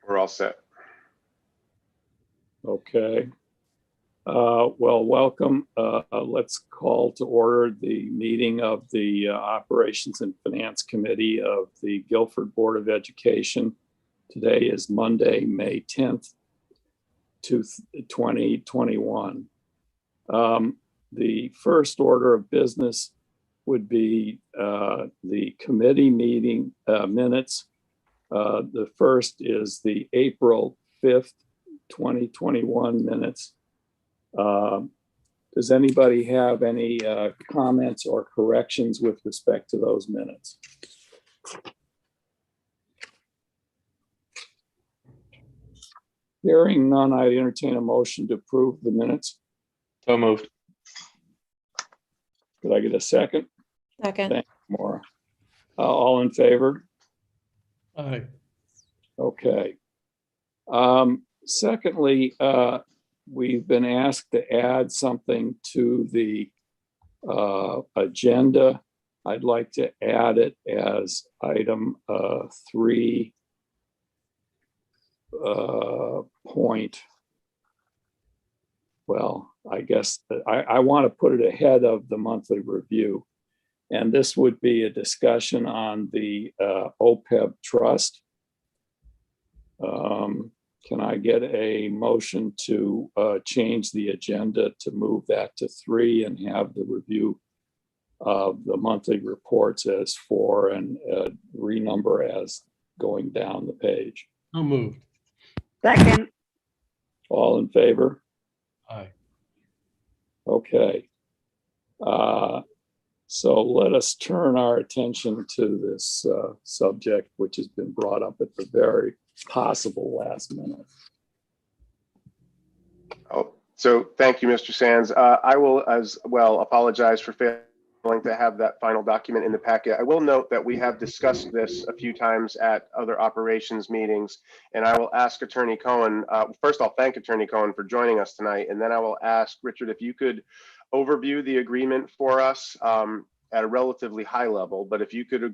We're all set. Okay. Well, welcome. Let's call to order the meeting of the Operations and Finance Committee of the Guilford Board of Education. Today is Monday, May 10th, 2021. The first order of business would be the committee meeting minutes. The first is the April 5th, 2021 minutes. Does anybody have any comments or corrections with respect to those minutes? Hearing none, I entertain a motion to approve the minutes. So moved. Could I get a second? Second. Thank you, Maura. All in favor? Aye. Okay. Secondly, we've been asked to add something to the agenda. I'd like to add it as item 3 point. Well, I guess I want to put it ahead of the monthly review. And this would be a discussion on the OPEB trust. Can I get a motion to change the agenda to move that to 3 and have the review of the monthly reports as 4 and renumber as going down the page? So moved. Second. All in favor? Aye. Okay. So let us turn our attention to this subject, which has been brought up at the very possible last minute. Oh, so thank you, Mr. Sands. I will as well apologize for failing to have that final document in the packet. I will note that we have discussed this a few times at other operations meetings, and I will ask Attorney Cohen, first I'll thank Attorney Cohen for joining us tonight, and then I will ask Richard if you could overview the agreement for us at a relatively high level, but if you could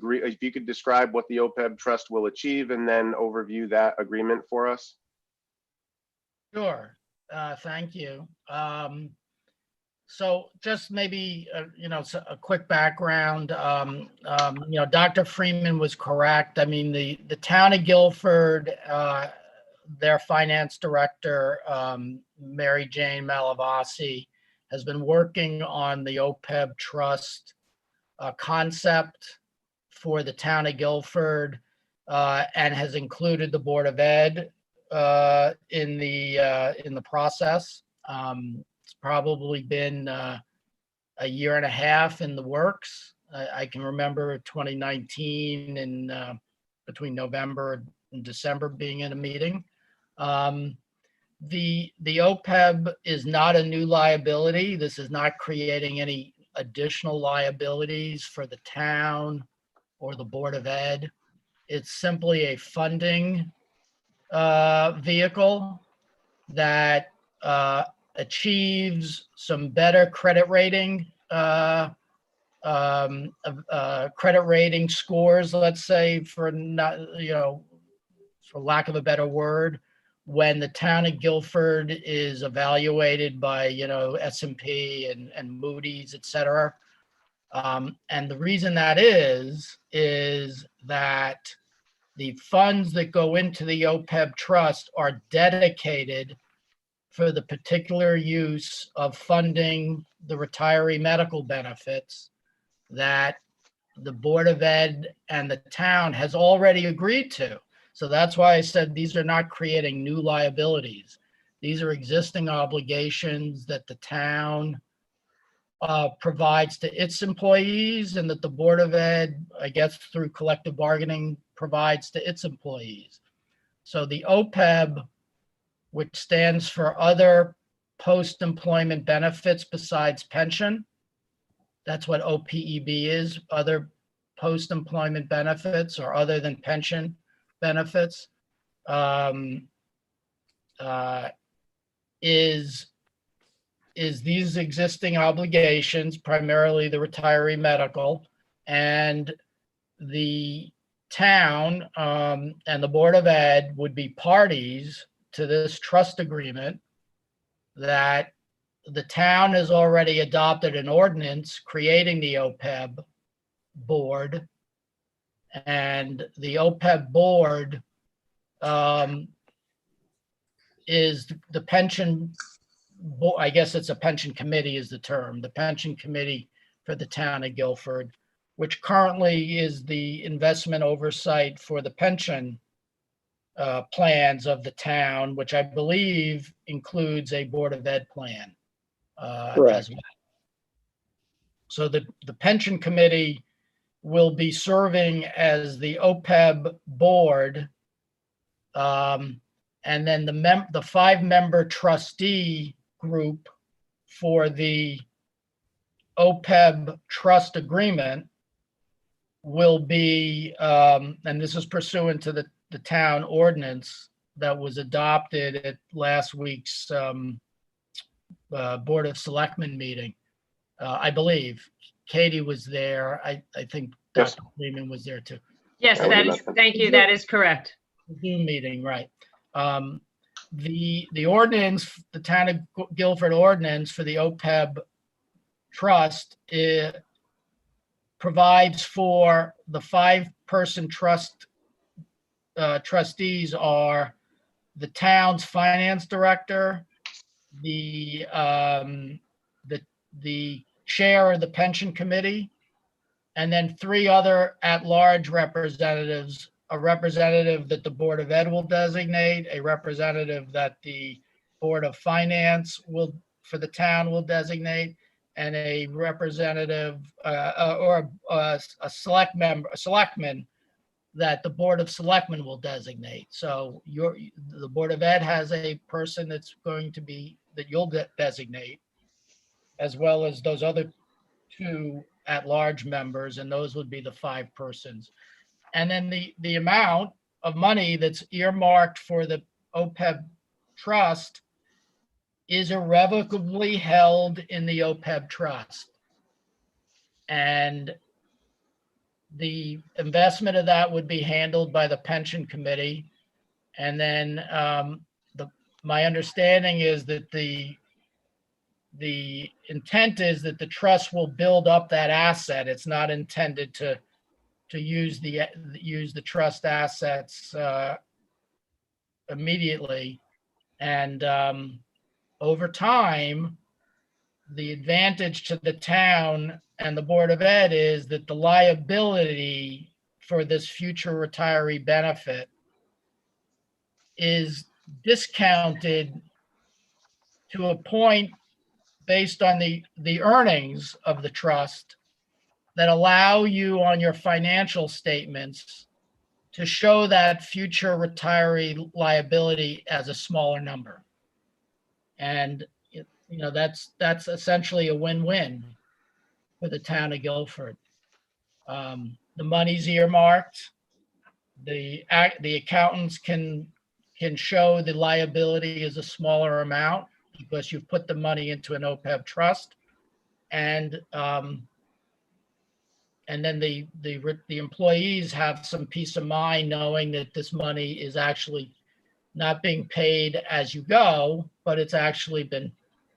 describe what the OPEB trust will achieve and then overview that agreement for us. Sure. Thank you. So just maybe, a quick background. Dr. Freeman was correct. I mean, the town of Guilford, their finance director, Mary Jane Malavasi, has been working on the OPEB trust concept for the town of Guilford and has included the Board of Ed in the process. It's probably been a year and a half in the works. I can remember 2019 and between November and December being in a meeting. The OPEB is not a new liability. This is not creating any additional liabilities for the town or the Board of Ed. It's simply a funding vehicle that achieves some better credit rating scores, let's say, for lack of a better word, when the town of Guilford is evaluated by S&P and Moody's, et cetera. And the reason that is that the funds that go into the OPEB trust are dedicated for the particular use of funding the retiree medical benefits that the Board of Ed and the town has already agreed to. So that's why I said these are not creating new liabilities. These are existing obligations that the town provides to its employees and that the Board of Ed, I guess through collective bargaining, provides to its employees. So the OPEB, which stands for other post-employment benefits besides pension, that's what OPEB is, other post-employment benefits or other than pension benefits, is these existing obligations, primarily the retiree medical, and the town and the Board of Ed would be parties to this trust agreement, that the town has already adopted an ordinance creating the OPEB board. And the OPEB board is the pension, I guess it's a pension committee is the term, the pension committee for the town of Guilford, which currently is the investment oversight for the pension plans of the town, which I believe includes a Board of Ed plan. Correct. As well. So the pension committee will be serving as the OPEB board. And then the 5-member trustee group for the OPEB trust agreement will be, and this is pursuant to the town ordinance that was adopted at last week's Board of Selectmen meeting. I believe Katie was there. I think Yes. Dr. Freeman was there too. Yes, I would that is, imagine. thank you, that is correct. Zoom meeting, right. The ordinance, the town of Guilford ordinance for the OPEB trust, it provides for the 5-person trust. Trustees are the town's finance director, the chair of the pension committee, and then 3 other at-large representatives, a representative that the Board of Ed will designate, a representative that the Board of Finance for the town will designate, and a representative or a selectman that the Board of Selectmen will designate. So the Board of Ed has a person that's going to be, that you'll designate, as well as those other 2 at-large members, and those would be the 5 persons. And then the amount of money that's earmarked for the OPEB trust is irrevocably held in the OPEB trust. And the investment of that would be handled by the pension committee. And then my understanding is that the intent is that the trust will build up that asset. It's not intended to use the trust assets immediately. And over time, the advantage to the town and the Board of Ed is that the liability for this future retiree benefit is discounted to a point based on the earnings of the trust that allow you on your financial statements to show that future retiree liability as a smaller number. And that's essentially a win-win for the town of Guilford. The money's earmarked. The accountants can show the liability is a smaller amount because you've put the money into an OPEB trust, and then the employees have some peace of mind knowing that this money is actually not being paid as you go, but it's actually been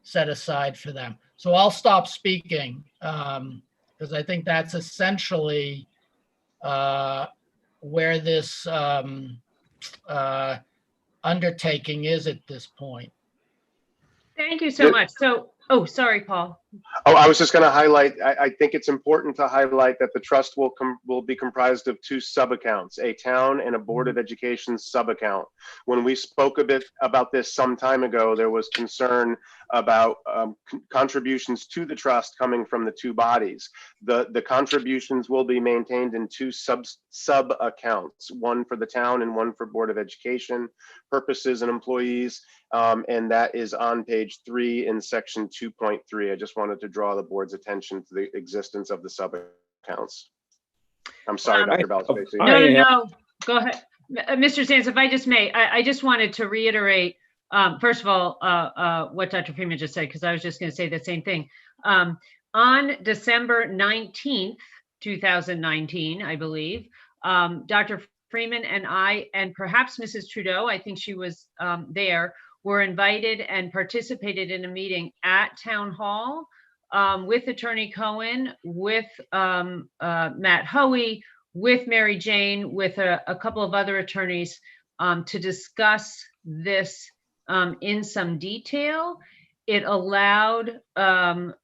set aside for them. So I'll stop speaking because I think that's essentially where this undertaking is at this point. Thank you so much. So, oh, sorry, Paul. Oh, I was just going to highlight, I think it's important to highlight that the trust will be comprised of 2 sub-accounts, a town and a Board of Education sub-account. When we spoke a bit about this some time ago, there was concern about contributions to the trust coming from the 2 bodies. The contributions will be maintained in 2 sub-accounts, one for the town and one for Board of Education purposes and employees. And that is on page 3 in section 2.3. I just wanted to draw the board's attention to the existence of the sub-accounts. I'm sorry, Dr. Balspacey. No, go ahead. Mr. Sands, if I just may, I just wanted to reiterate, first of all, what Dr. Freeman just said, because I was just going to say the same thing. On December 19th, 2019, I believe, Dr. Freeman and I, and perhaps Mrs. Trudeau, I think she was there, were invited and participated in a meeting at Town Hall with Attorney Cohen, with Matt Hoey, with Mary Jane, with a couple of other attorneys to discuss this in some detail. It allowed Paul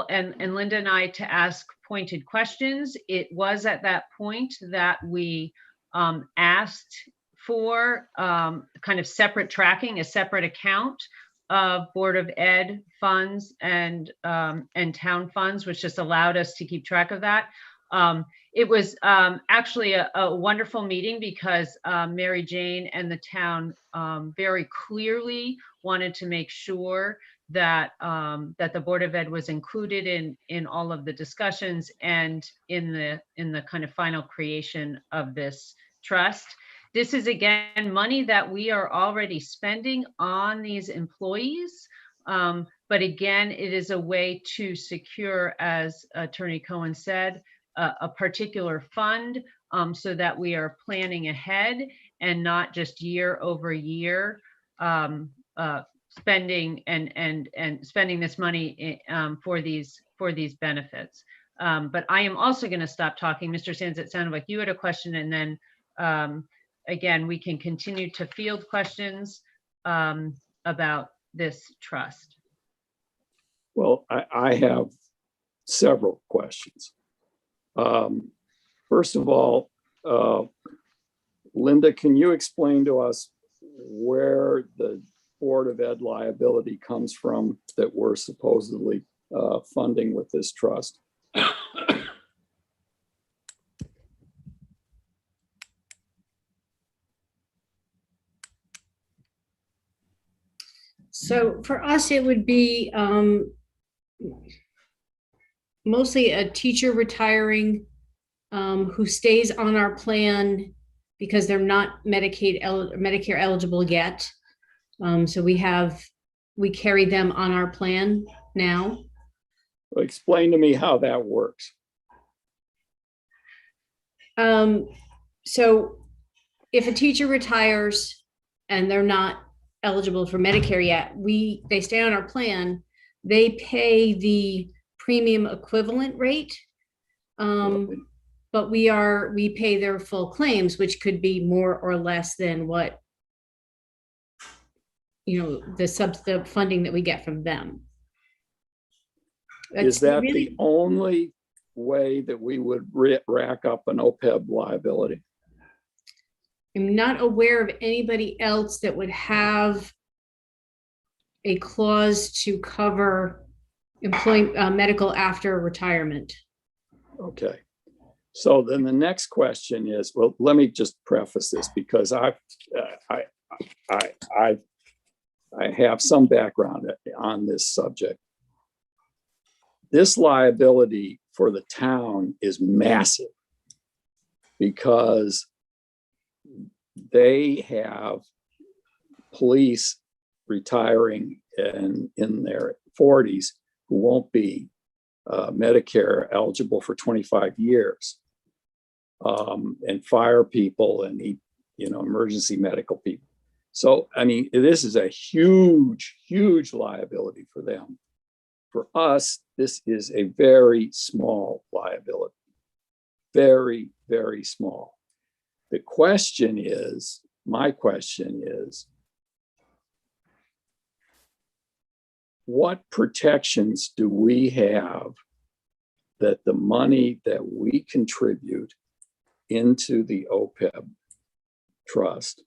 and Linda and I to ask pointed questions. It was at that point that we asked for kind of separate tracking, a separate account of Board of Ed funds and town funds, which just allowed us to keep track of that. It was actually a wonderful meeting because Mary Jane and the town very clearly wanted to make sure that that the Board of Ed was included in all of the discussions and in the kind of final creation of this trust. This is, again, money that we are already spending on these employees. But again, it is a way to secure, as Attorney Cohen said, a particular fund so that we are planning ahead and not just year over year spending and spending this money for these benefits. But I am also going to stop talking. Mr. Sands, it sounded like you had a question, and then again, we can continue to field questions about this trust. Well, I have several questions. First of all, Linda, can you explain to us where the Board of Ed liability comes from that we're supposedly funding with this trust? So for us, it would be mostly a teacher retiring who stays on our plan because they're not Medicare eligible yet. So we carry them on our plan now. Explain to me how that works. So if a teacher retires and they're not eligible for Medicare yet, they stay on our plan. They pay the premium equivalent rate, but we pay their full claims, which could be more or less than what, the funding that we get from them. Is that the only way that we would rack up an OPEB liability? I'm not aware of anybody else that would have a clause to cover medical after retirement. Okay. So then the next question is, well, let me just preface this because I have some background on this subject. This liability for the town is massive because they have police retiring in their 40s who won't be Medicare eligible for 25 years, and fire people and emergency medical people. So, I mean, this is a huge, huge liability for them. For us, this is a very small liability, very, very small. My question is, what protections do we have that the money that we contribute into the OPEB trust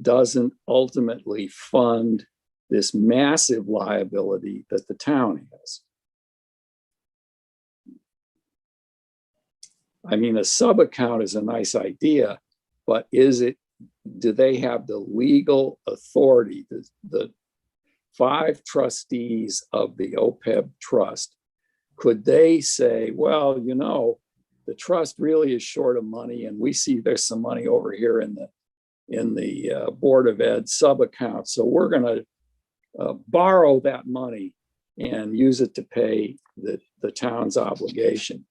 doesn't ultimately fund this massive liability that the town has? I mean, a sub-account is a nice idea, but do they have the legal authority, the 5 trustees of the OPEB trust, could they say, well, the trust really is short of money and we see there's some money over here in the Board of Ed sub-account, so we're going to borrow that money and use it to pay the town's obligation?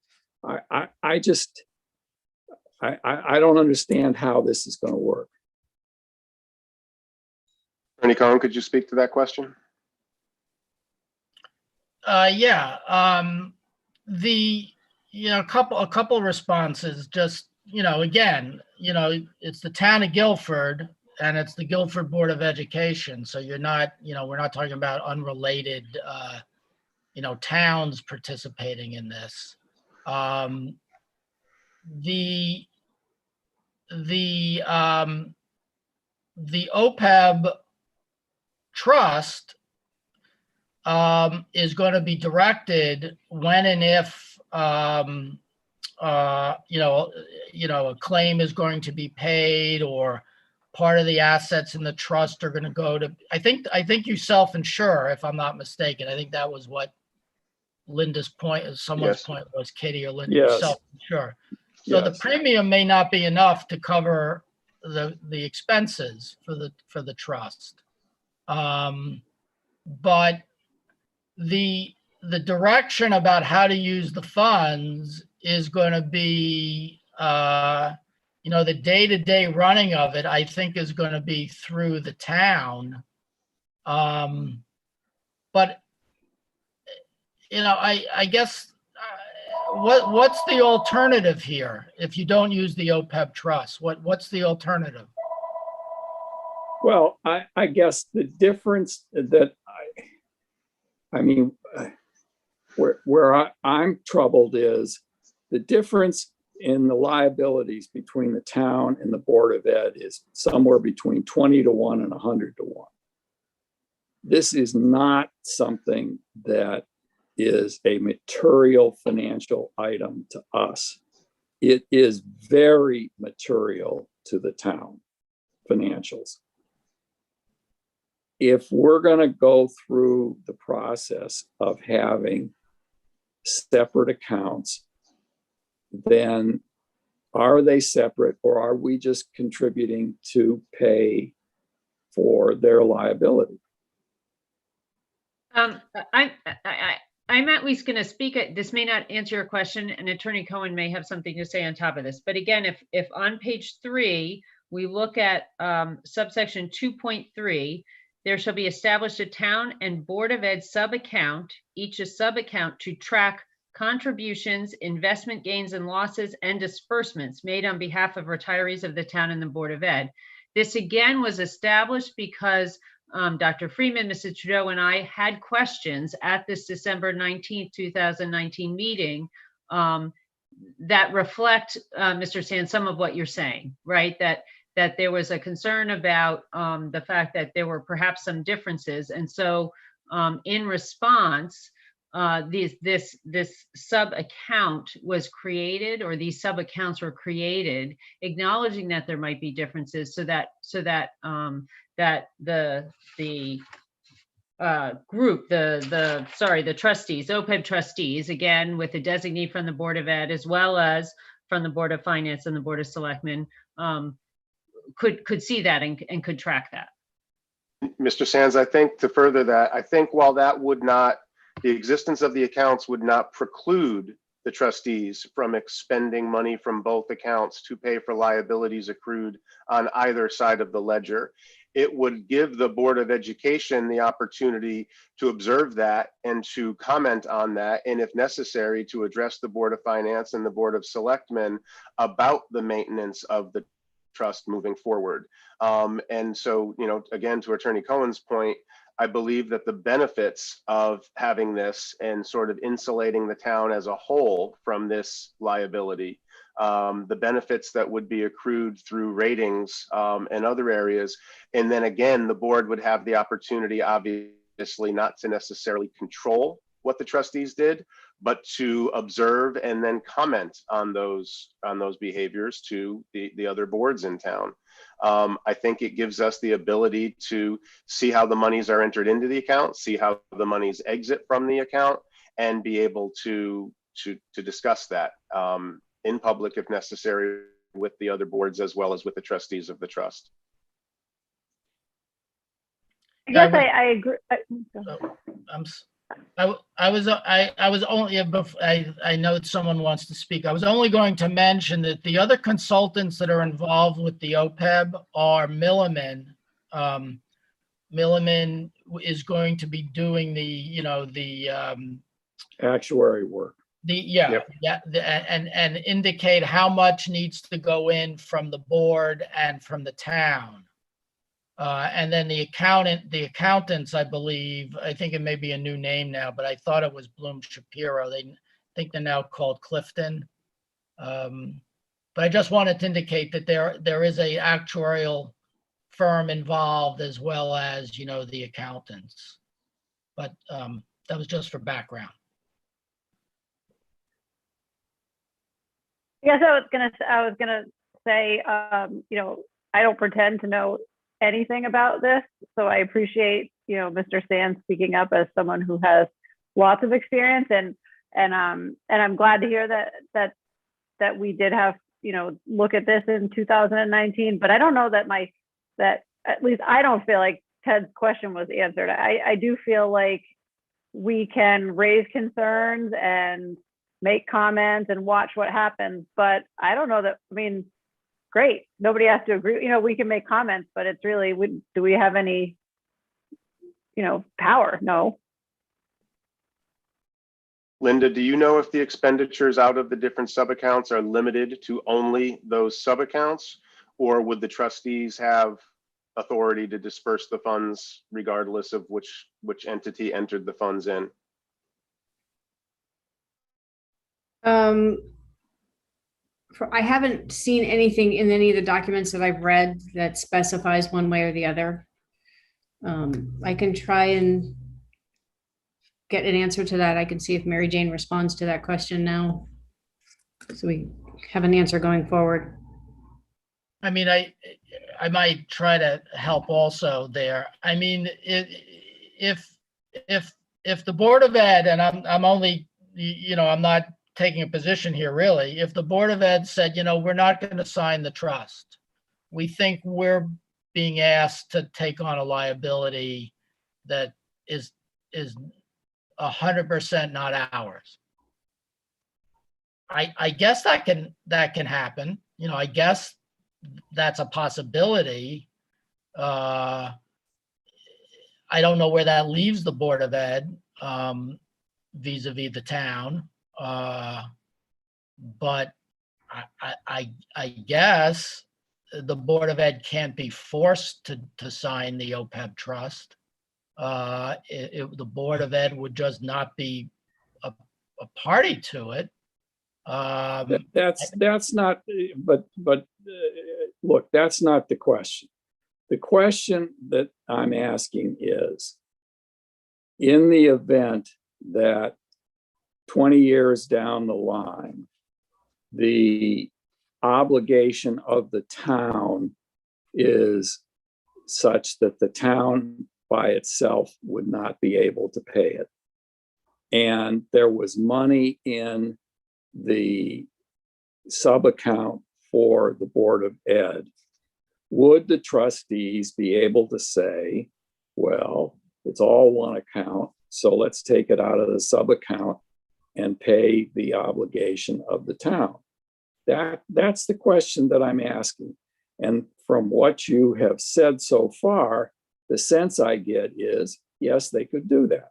I don't understand how this is going to work. Attorney Cohen, could you speak to that question? Yeah, a couple responses, just, again, it's the town of Guilford and it's the Guilford Board of Education. So you're not, we're not talking about unrelated, towns participating in this. The OPEB trust is going to be directed when and if a claim is going to be paid, or part of the assets in the trust are going to go to. I think you self-insure, if I'm not mistaken. I think that was what Linda's point, someone's Yes. point was, Kitty or Linda. Yes. Self-insure. So the Yes. premium may not be enough to cover the expenses for the trust, but the direction about how to use the funds is going to be, the day-to-day running of it, I think, is going to be through the town. But I guess what's the alternative here if you don't use the OPEB trust? What's the alternative? Well, I guess the difference that where I'm troubled is the difference in the liabilities between the town and the Board of Ed is somewhere between 20 to 1 and 100 to 1. This is not something that is a material financial item to us. It is very material to the town financials. If we're going to go through the process of having separate accounts, then are they separate, or are we just contributing to pay for their liability? I'm at least going to speak. This may not answer your question, and Attorney Cohen may have something to say on top of this. But again, if on page 3, we look at subsection 2.3, there shall be established a town and Board of Ed sub-account, each a sub-account to track contributions, investment gains and losses, and disbursements made on behalf of retirees of the town and the Board of Ed. This again was established because Dr. Freeman, Mrs. Trudeau, and I had questions at this December 19th, 2019 meeting that reflect, Mr. Sands, some of what you're saying, right? That there was a concern about the fact that there were perhaps some differences. And so in response, this sub-account was created, or these sub-accounts were created, acknowledging that there might be differences so that the group, the trustees, OPEB trustees, again, with a designee from the Board of Ed, as well as from the Board of Finance and the Board of Selectmen, could see that and could track that. Mr. Sands, I think to further that, I think while that would not, the existence of the accounts would not preclude the trustees from expending money from both accounts to pay for liabilities accrued on either side of the ledger. It would give the Board of Education the opportunity to observe that and to comment on that, and if necessary, to address the Board of Finance and the Board of Selectmen about the maintenance of the trust moving forward. And so, again, to Attorney Cohen's point, I believe that the benefits of having this and sort of insulating the town as a whole from this liability, the benefits that would be accrued through ratings and other areas. And then again, the board would have the opportunity, obviously, not to necessarily control what the trustees did, but to observe and then comment on those behaviors to the other boards in town. I think it gives us the ability to see how the monies are entered into the account, see how the monies exit from the account, and be able to discuss that in public if necessary with the other boards as well as with the trustees of the trust. I guess I agree. I was only, I know that someone wants to speak. I was only going to mention that the other consultants that are involved with the OPEB are Milliman. Milliman is going to be doing Actuary work. and indicate how much needs to go in from the board and from the town. And then the accountants, I believe, I think it may be a new name now, but I thought it was Bloom Shapiro. I think they're now called Clifton. But I just wanted to indicate that there is a actuarial firm involved as well as, the accountants. But that was just for background. Yes, I was gonna say, I don't pretend to know anything about this, so I appreciate, Mr. Sands speaking up as someone who has lots of experience, and I'm glad to hear that we did have, look at this in 2019. But I don't know that at least I don't feel like Ted's question was answered. I do feel like we can raise concerns and make comments and watch what happens, but I don't know that, great, nobody has to agree, we can make comments, but it's really, do we have any, power? No. Linda, do you know if the expenditures out of the different sub-accounts are limited to only those sub-accounts, or would the trustees have authority to disperse the funds regardless of which entity entered the funds in? I haven't seen anything in any of the documents that I've read that specifies one way or the other. I can try and get an answer to that. I can see if Mary Jane responds to that question now, so we have an answer going forward. I might try to help also there. If the Board of Ed, and I'm only, I'm not taking a position here really, if the Board of Ed said, we're not going to sign the trust, we think we're being asked to take on a liability that is 100% not ours. I guess that can happen. I guess that's a possibility. I don't know where that leaves the Board of Ed vis-a-vis the town. But I guess the Board of Ed can't be forced to sign the OPEB trust. The Board of Ed would just not be a party to it. That's not, but look, that's not the question. The question that I'm asking is, in the event that 20 years down the line, the obligation of the town is such that the town by itself would not be able to pay it, and there was money in the sub-account for the Board of Ed, would the trustees be able to say, well, it's all one account, so let's take it out of the sub-account and pay the obligation of the town? That's the question that I'm asking. And from what you have said so far, the sense I get is, yes, they could do that.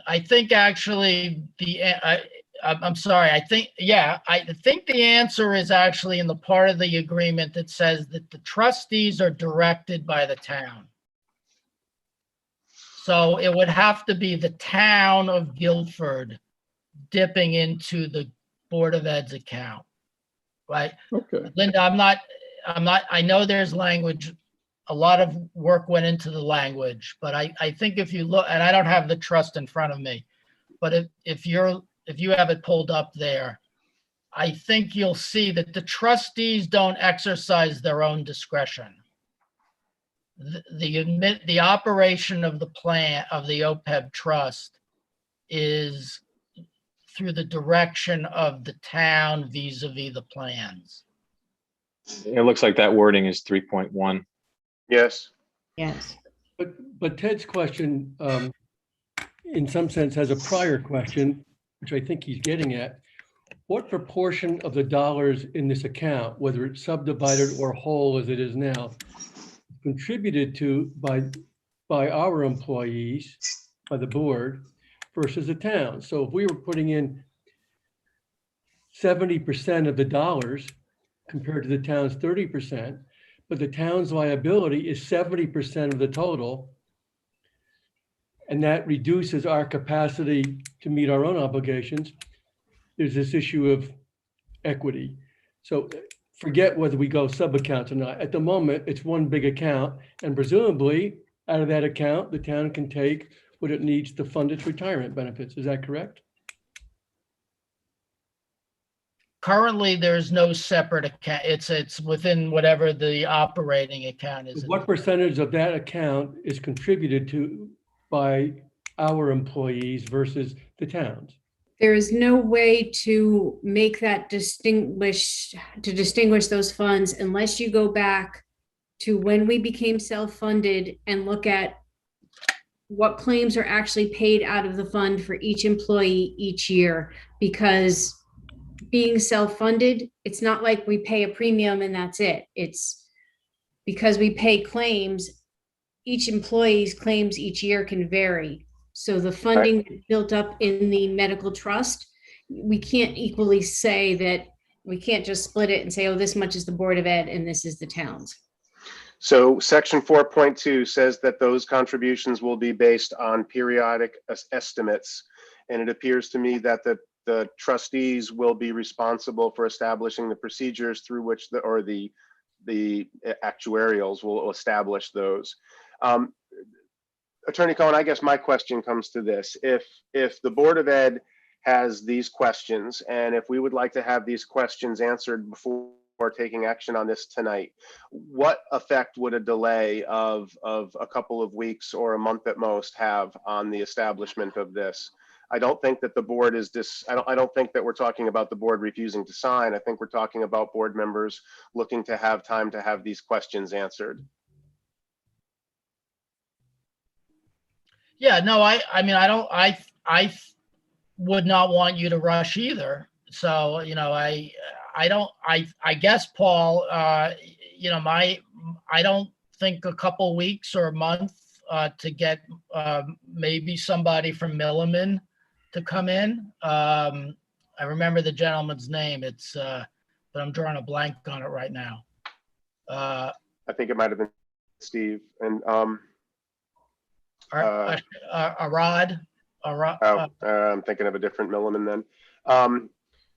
I think actually I'm sorry. I think the answer is actually in the part of the agreement that says that the trustees are directed by the town. So it would have to be the town of Guilford dipping into the Board of Ed's account, right? Okay. Linda, I know there's language, a lot of work went into the language, but I think if you look, and I don't have the trust in front of me, but if you have it pulled up there, I think you'll see that the trustees don't exercise their own discretion. The operation of the plan of the OPEB trust is through the direction of the town vis-a-vis the plans. It looks like that wording is 3.1. Yes. Yes. But Ted's question in some sense, has a prior question, which I think he's getting at. What proportion of the dollars in this account, whether it's subdivided or whole as it is now, contributed to by our employees, by the board, versus the town? So if we were putting in 70% of the dollars compared to the town's 30%, but the town's liability is 70% of the total, and that reduces our capacity to meet our own obligations, there's this issue of equity. So forget whether we go sub-accounts or not. At the moment, it's one big account, and presumably out of that account, the town can take what it needs to fund its retirement benefits. Is that correct? Currently, there's no separate account. It's within whatever the operating account is. What percentage of that account is contributed to by our employees versus the towns? There is no way to make that distinguish those funds unless you go back to when we became self-funded and look at what claims are actually paid out of the fund for each employee each year. Because being self-funded, it's not like we pay a premium and that's it. It's because we pay claims, each employee's claims each year can vary. So the funding built up in the medical trust, we can't equally say that, we can't just split it and say, oh, this much is the Board of Ed and this is the town's. So section 4.2 says that those contributions will be based on periodic estimates. And it appears to me that the trustees will be responsible for establishing the procedures through which the actuarials will establish those. Attorney Cohen, I guess my question comes to this. If the Board of Ed has these questions, and if we would like to have these questions answered before taking action on this tonight, what effect would a delay of a couple of weeks or a month at most have on the establishment of this? I don't think that the board is I don't think that we're talking about the board refusing to sign. I think we're talking about board members looking to have time to have these questions answered. Yeah, no, I mean, I would not want you to rush either. So, you know, I guess, Paul, you know, I don't think a couple weeks or a month to get maybe somebody from Milliman to come in. I remember the gentleman's name. But I'm drawing a blank on it right now. I think it might have been Steve and Arad. I'm thinking of a different Milliman then.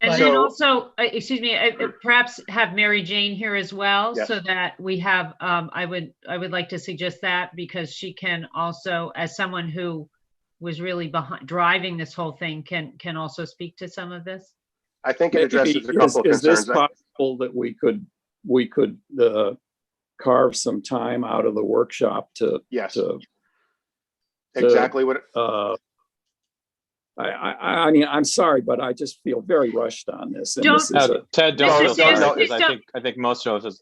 And So- then also, excuse me, perhaps have Mary Jane here as well, Yes. so that we have, I would like to suggest that, because she can also, as someone who was really driving this whole thing, can also speak to some of this. I think it addresses a couple of Is this concerns. possible that we could carve some time out of the workshop to? Yes. to Exactly what. I mean, I'm sorry, but I just feel very rushed on this. And this is Ted, don't No, feel no, sorry, no, because I think most of us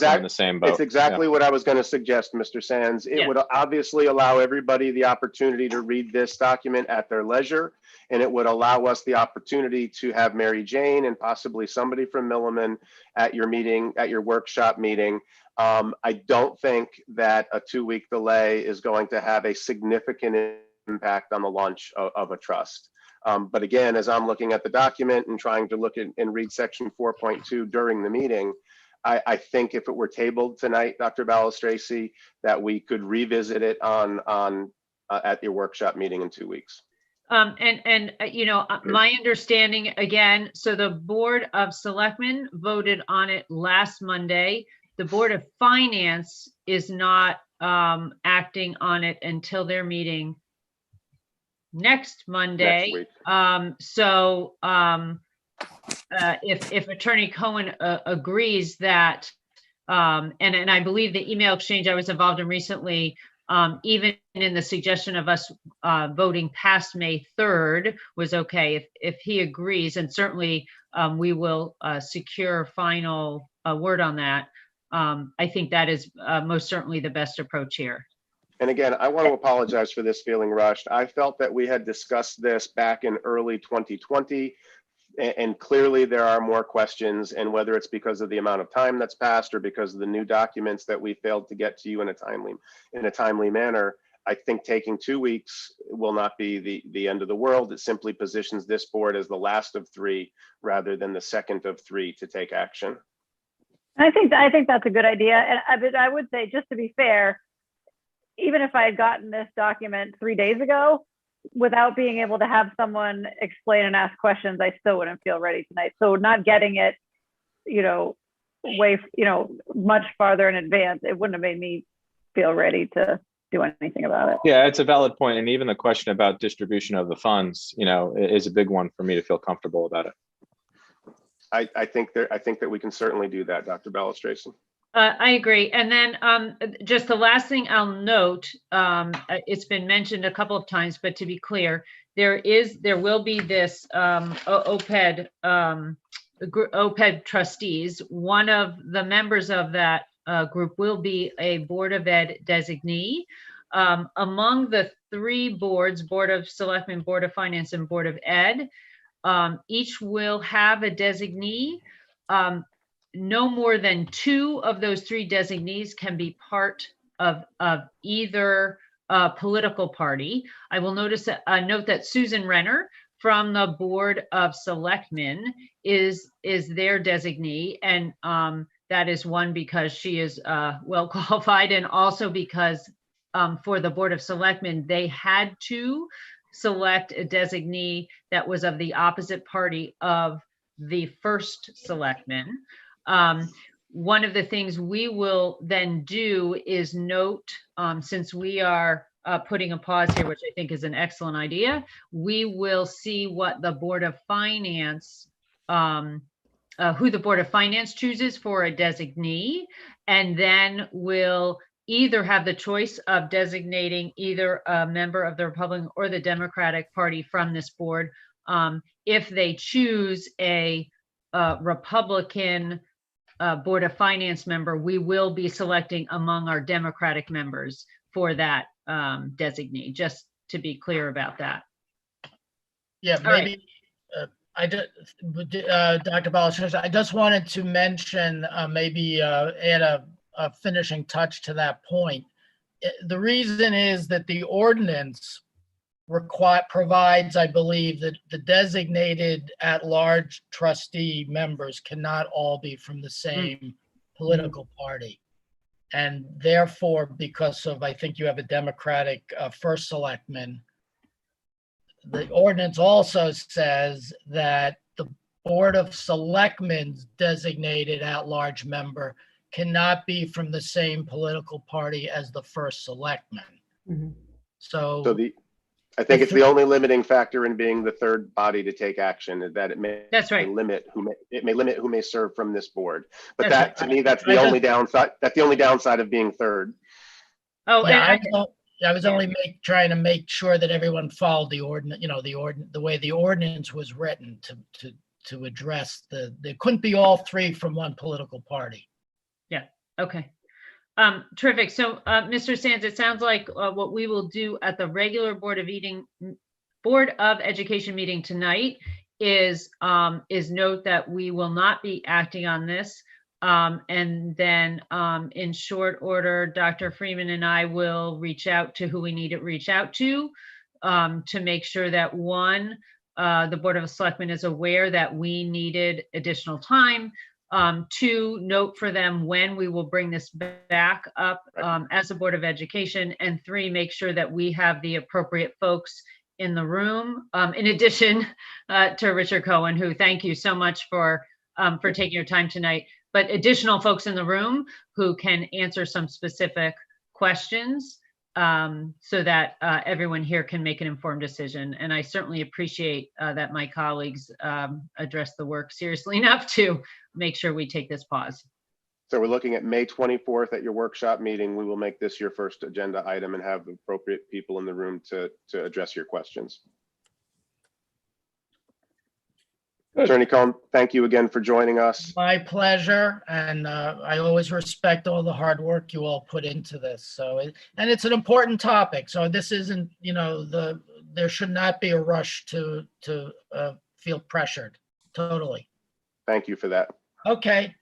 are in the same boat. It's exactly what I was going to suggest, Mr. Sands. It Yeah. would obviously allow everybody the opportunity to read this document at their leisure, and it would allow us the opportunity to have Mary Jane and possibly somebody from Milliman at your meeting, at your workshop meeting. I don't think that a 2-week delay is going to have a significant impact on the launch of a trust. But again, as I'm looking at the document and trying to look at and read section 4.2 during the meeting, I think if it were tabled tonight, Dr. Balistraci, that we could revisit it at your workshop meeting in 2 weeks. You know, my understanding again, so the Board of Selectmen voted on it last Monday. The Board of Finance is not acting on it until their meeting next Monday. Next week. If Attorney Cohen agrees that, and I believe the email exchange I was involved in recently, even in the suggestion of us voting past May 3rd was okay. If he agrees, and certainly we will secure final word on that. I think that is most certainly the best approach here. And again, I want to apologize for this feeling rushed. I felt that we had discussed this back in early 2020, and clearly there are more questions, and whether it's because of the amount of time that's passed or because of the new documents that we failed to get to you in a timely manner, I think taking 2 weeks will not be the end of the world. It simply positions this board as the last of 3 rather than the second of 3 to take action. I think that's a good idea. And I would say, just to be fair, even if I had gotten this document 3 days ago, without being able to have someone explain and ask questions, I still wouldn't feel ready tonight. So not getting it, much farther in advance, it wouldn't have made me feel ready to do anything about it. Yeah, it's a valid point. And even the question about distribution of the funds, is a big one for me to feel comfortable about it. I think that we can certainly do that, Dr. Balistrason. I agree. And then just the last thing I'll note, it's been mentioned a couple of times, but to be clear, there will be this OPED trustees. One of the members of that group will be a Board of Ed designee. Among the 3 boards, Board of Selectmen, Board of Finance, and Board of Ed, each will have a designee. No more than 2 of those 3 designees can be part of either political party. I will note that Susan Renner from the Board of Selectmen is their designee, and that is one, because she is well qualified, and also because for the Board of Selectmen, they had to select a designee that was of the opposite party of the first selectman. One of the things we will then do is note, since we are putting a pause here, which I think is an excellent idea, we will see what the Board of Finance, who the Board of Finance chooses for a designee, and then we'll either have the choice of designating either a member of the Republican or the Democratic Party from this board. If they choose a Republican Board of Finance member, we will be selecting among our Democratic members for that designee, just to be clear about that. Yeah, maybe Dr. Balistrason, I just wanted to mention, maybe add a finishing touch to that point. The reason is that the ordinance provides, I believe, that the designated at-large trustee members cannot all be from the same political party. And therefore, because of, I think you have a Democratic first selectman, the ordinance also says that the Board of Selectmen's designated at-large member cannot be from the same political party as the first selectman. Mm-hmm. I think it's the only limiting factor in being the third body to take action, is that it may limit who may serve from this board. But to me, that's the only downside. That's the only downside of being third. Oh, yeah, I was only trying to make sure that everyone followed the ordinance, the way the ordinance was written to address there couldn't be all 3 from one political party. Yeah. Okay. Terrific. So, Mr. Sands, it sounds like what we will do at the regular Board of Education meeting tonight is note that we will not be acting on this. And then in short order, Dr. Freeman and I will reach out to who we need to reach out to make sure that the Board of Selectmen is aware that we needed additional time. 2, note for them when we will bring this back up as a Board of Education, and 3, make sure that we have the appropriate folks in the room. In addition to Richard Cohen, who, thank you so much for taking your time tonight, but additional folks in the room who can answer some specific questions so that everyone here can make an informed decision. And I certainly appreciate that my colleagues address the work seriously enough to make sure we take this pause. So we're looking at May 24th at your workshop meeting. We will make this your first agenda item and have appropriate people in the room to address your questions. Attorney Cohen, thank you again for joining us. My pleasure. And I always respect all the hard work you all put into this. So, and it's an important topic. So this isn't, there should not be a rush to feel pressured. Totally. Thank you for that. Okay.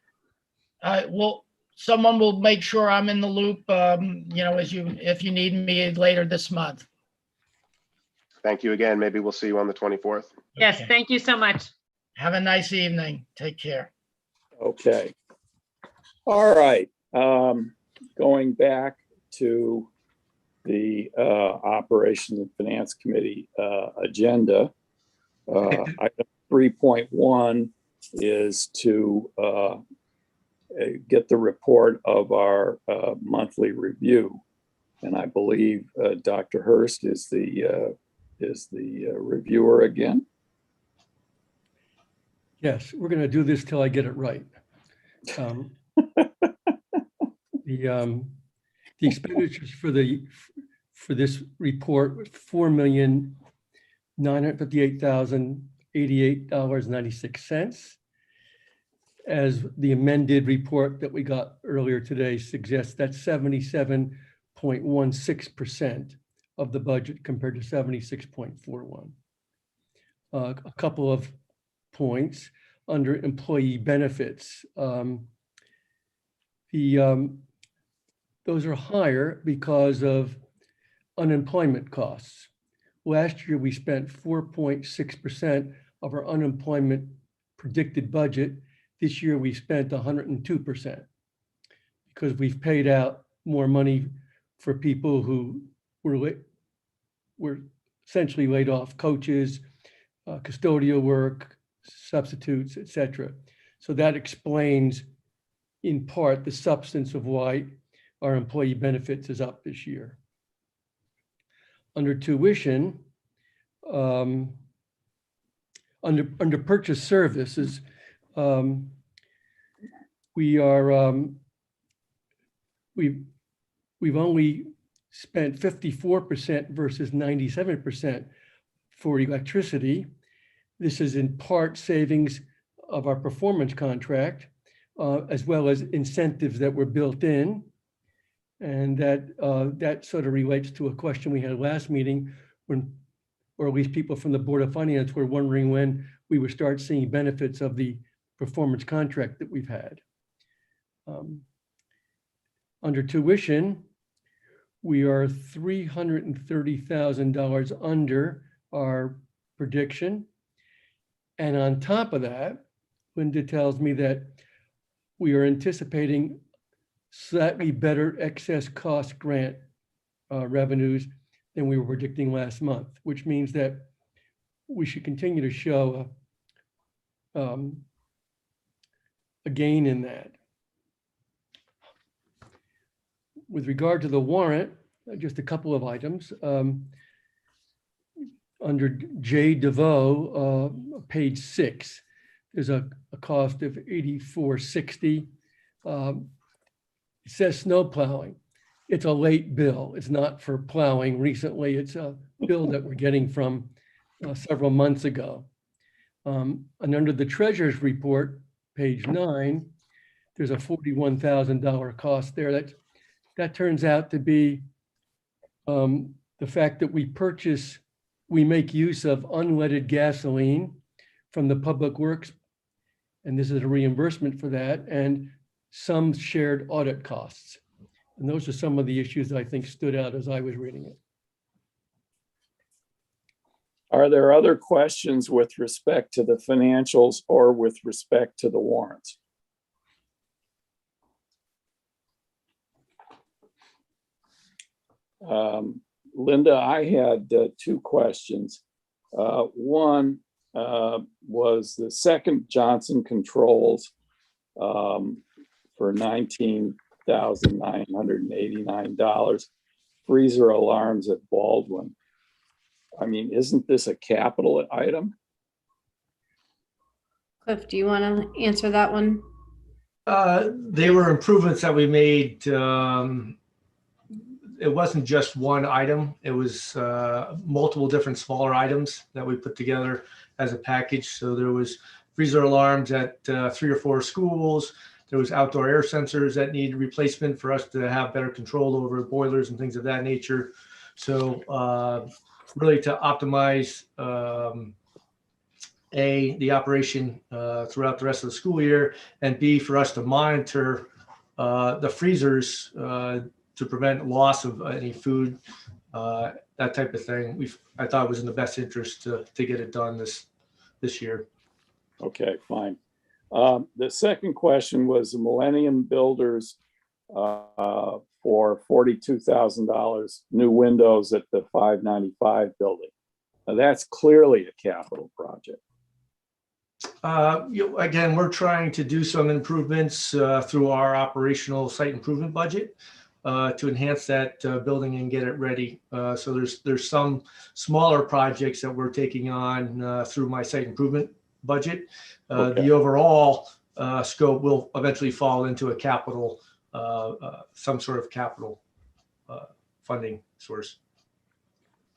Well, someone will make sure I'm in the loop, if you need me later this month. Thank you again. Maybe we'll see you on the 24th. Yes, Okay. thank you so much. Have a nice evening. Take care. Okay. All right. Going back to the Operations and Finance Committee agenda, item 3.1 is to get the report of our monthly review. And I believe Dr. Hurst is the reviewer again. Yes, we're going to do this till I get it right. The expenditures for this report was $4,958,088.96. As the amended report that we got earlier today suggests, that's 77.16% of the budget compared to 76.41. A couple of points under employee benefits. Those are higher because of unemployment costs. Last year, we spent 4.6% of our unemployment predicted budget. This year, we spent 102% because we've paid out more money for people who were essentially laid off, coaches, custodial work, substitutes, etc. So that explains in part the substance of why our employee benefits is up this year. Under tuition, under purchase services, we've only spent 54% versus 97% for electricity. This is in part savings of our performance contract, as well as incentives that were built in. And that sort of relates to a question we had last meeting when, or at least people from the Board of Finance were wondering when we would start seeing benefits of the performance contract that we've had. Under tuition, we are $330,000 under our prediction. And on top of that, Linda tells me that we are anticipating slightly better excess cost grant revenues than we were predicting last month, which means that we should continue to show a gain in that. With regard to the warrant, just a couple of items. Under J. DeVoe, page 6, there's a cost of $84.60. It says snow plowing. It's a late bill. It's not for plowing recently. It's a bill that we're getting from several months ago. And under the treasurer's report, page 9, there's a $41,000 cost there. That turns out to be the fact that we make use of unleaded gasoline from the Public Works, and this is a reimbursement for that, and some shared audit costs. And those are some of the issues that I think stood out as I was reading it. Are there other questions with respect to the financials or with respect to the warrants? Linda, I had two questions. One was the second Johnson Controls for $19,989, freezer alarms at Baldwin. I mean, isn't this a capital item? Cliff, do you want to answer that one? They were improvements that we made. It wasn't just one item. It was multiple different smaller items that we put together as a package. So there was freezer alarms at 3 or 4 schools. There was outdoor air sensors that needed replacement for us to have better control over boilers and things of that nature. So really to optimize the operation throughout the rest of the school year, and B, for us to monitor the freezers to prevent loss of any food, that type of thing. I thought it was in the best interest to get it done this year. Okay, fine. The second question was the Millennium Builders for $42,000 new windows at the 595 building. Now that's clearly a capital project. Again, we're trying to do some improvements through our operational site improvement budget to enhance that building and get it ready. So there's some smaller projects that we're taking on through my site improvement budget. Okay. The overall scope will eventually fall into a capital, some sort of capital funding source.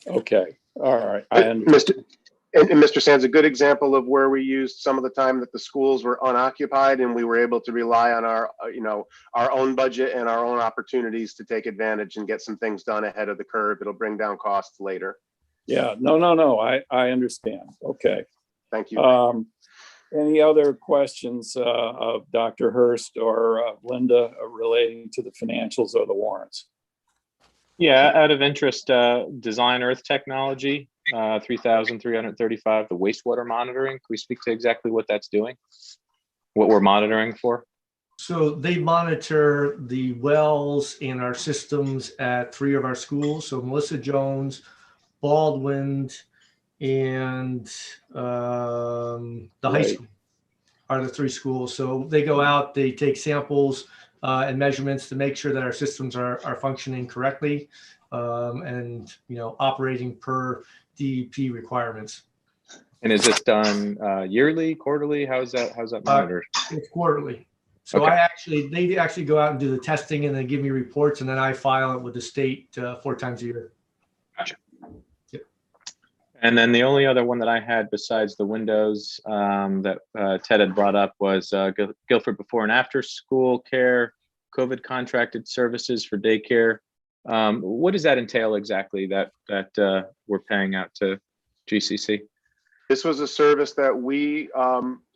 Okay, all right. Mr. Sands, a good example of where we used some of the time that the schools were unoccupied and we were able to rely on our, our own budget and our own opportunities to take advantage and get some things done ahead of the curve. It'll bring down costs later. Yeah, no, I understand. Okay. Thank you. Any other questions of Dr. Hurst or Linda relating to the financials or the warrants? Yeah, out of interest, Design Earth Technology, 3,335, the wastewater monitoring. Can we speak to exactly what that's doing? What we're monitoring for? So they monitor the wells in our systems at 3 of our schools. So Melissa Jones, Baldwin, and the high school are the 3 schools. So they go out, they take samples and measurements to make sure that our systems are functioning correctly and operating per DEP requirements. And is this done yearly, quarterly? How's that monitored? It's quarterly. So Okay. they actually go out and do the testing and then give me reports, and then I file it with the state 4 times a year. Gotcha. Yep. And then the only other one that I had besides the windows that Ted had brought up was Guilford before and after school care, COVID contracted services for daycare. What does that entail exactly that we're paying out to GCC? This was a service that we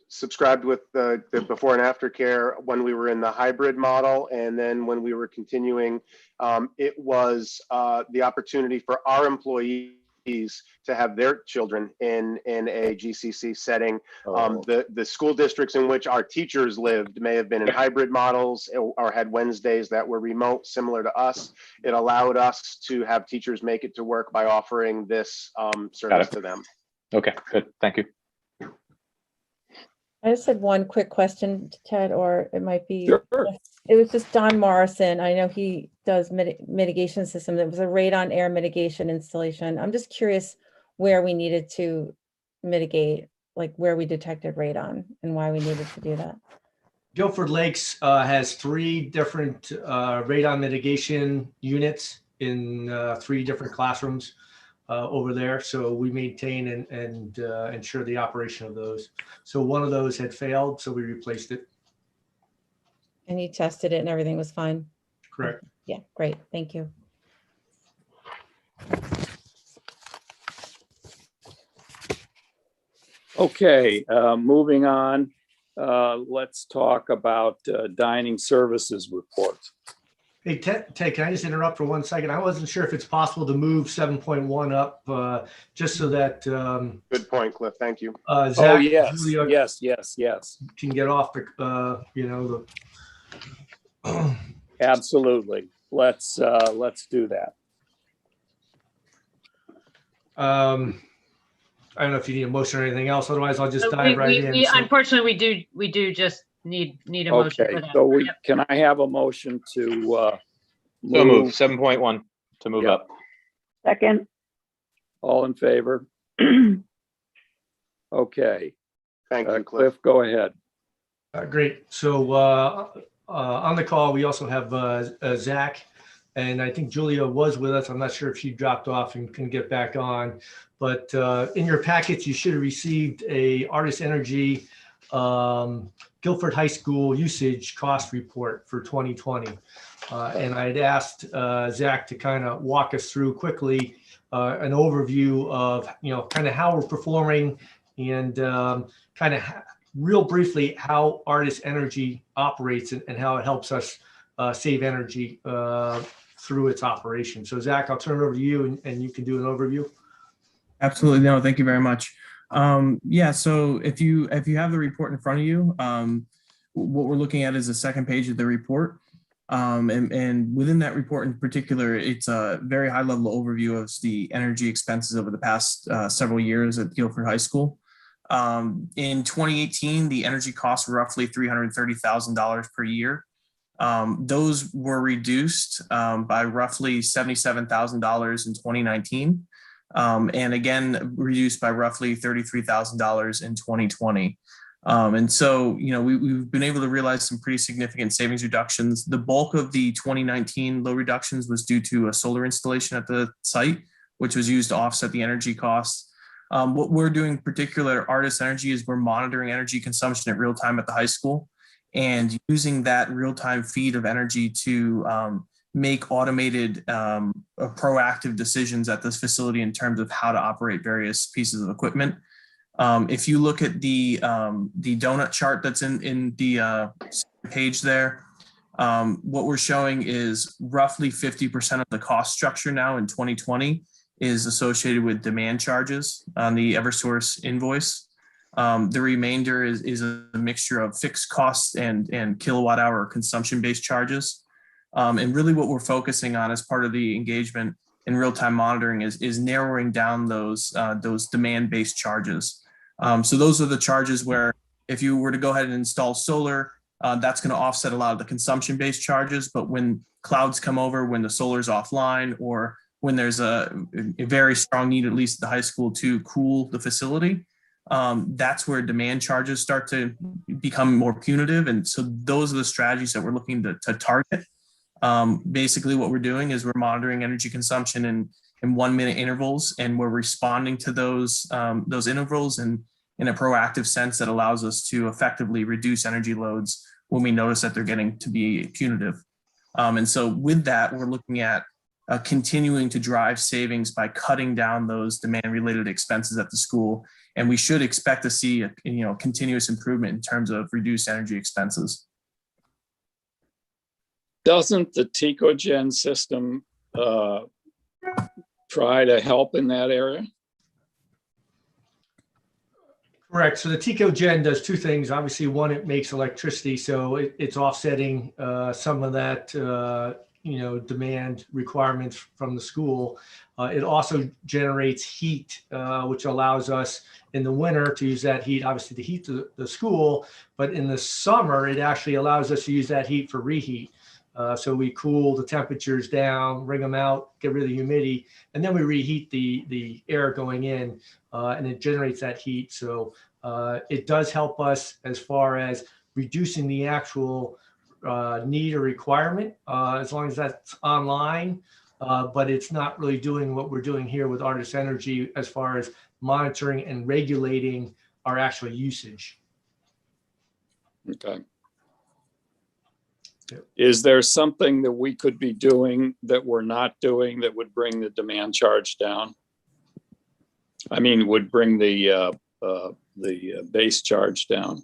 subscribed with the before and after care when we were in the hybrid model. And then when we were continuing, it was the opportunity for our employees to have their children in a GCC setting. The school districts in which our teachers lived may have been in hybrid models or had Wednesdays that were remote, similar to us. It allowed us to have teachers make it to work by offering this service to them. Okay, good. Thank you. I just had one quick question to Ted, or it might be, Sure. It was just Don Morrison. I know he does mitigation system. It was a radon air mitigation installation. I'm just curious where we needed to mitigate, like where we detected radon and why we needed to do that. Guilford Lakes has 3 different radon mitigation units in 3 different classrooms over there. So we maintain and ensure the operation of those. So one of those had failed, so we replaced it. And you tested it and everything was fine? Correct. Yeah, great. Thank you. Okay, moving on. Let's talk about dining services reports. Hey, Ted, can I just interrupt for 1 second? I wasn't sure if it's possible to move 7.1 up just so that Good point, Cliff. Thank you. Zach yes. can get off the, Absolutely. Let's do that. I don't know if you need a motion or anything else. Otherwise, I'll just dive right in. Unfortunately, we do just need a motion for Okay, that. so Yep. can I have a motion to Move 7.1 to move up. Second. All in favor? Okay. Thank you, Cliff. Cliff, go ahead. Great. So on the call, we also have Zach, and I think Julia was with us. I'm not sure if she dropped off and can get back on, but in your packets, you should have received a Artist Energy Guilford High School usage cost report for 2020. And I'd asked Zach to kind of walk us through quickly an overview of, kind of how we're performing and kind of real briefly how Artis Energy operates and how it helps us save energy through its operation. So Zach, I'll turn it over to you and you can do an overview. Absolutely. No, thank you very much. Yeah, so if you have the report in front of you, what we're looking at is the second page of the report. And within that report in particular, it's a very high level overview of the energy expenses over the past several years at Guilford High School. In 2018, the energy costs were roughly $330,000 per year. Those were reduced by roughly $77,000 in 2019. And again, reduced by roughly $33,000 in 2020. And so, we've been able to realize some pretty significant savings reductions. The bulk of the 2019 low reductions was due to a solar installation at the site, which was used to offset the energy costs. What we're doing in particular at Artis Energy is we're monitoring energy consumption at real time at the high school and using that real-time feed of energy to make automated proactive decisions at this facility in terms of how to operate various pieces of equipment. If you look at the donut chart that's in the page there, what we're showing is roughly 50% of the cost structure now in 2020 is associated with demand charges on the Eversource invoice. The remainder is a mixture of fixed costs and kilowatt hour consumption-based charges. And really what we're focusing on as part of the engagement in real-time monitoring is narrowing down those demand-based charges. So those are the charges where if you were to go ahead and install solar, that's going to offset a lot of the consumption-based charges. But when clouds come over, when the solar's offline, or when there's a very strong need, at least at the high school, to cool the facility, that's where demand charges start to become more punitive. And so those are the strategies that we're looking to target. Basically what we're doing is we're monitoring energy consumption in 1 minute intervals, and we're responding to those intervals in a proactive sense that allows us to effectively reduce energy loads when we notice that they're getting to be punitive. And so with that, we're looking at continuing to drive savings by cutting down those demand related expenses at the school. And we should expect to see a continuous improvement in terms of reduced energy expenses. Doesn't the TecoGen system try to help in that area? Correct. So the TecoGen does two things. Obviously, one, it makes electricity, so it's offsetting some of that demand requirements from the school. It also generates heat, which allows us in the winter to use that heat, obviously to heat the school, but in the summer, it actually allows us to use that heat for reheat. So we cool the temperatures down, bring them out, get rid of the humidity, and then we reheat the air going in, and it generates that heat. So it does help us as far as reducing the actual need or requirement, as long as that's online, but it's not really doing what we're doing here with Artis Energy as far as monitoring and regulating our actual usage. Okay. Yep. Is there something that we could be doing that we're not doing that would bring the demand charge down? I mean, would bring the base charge down?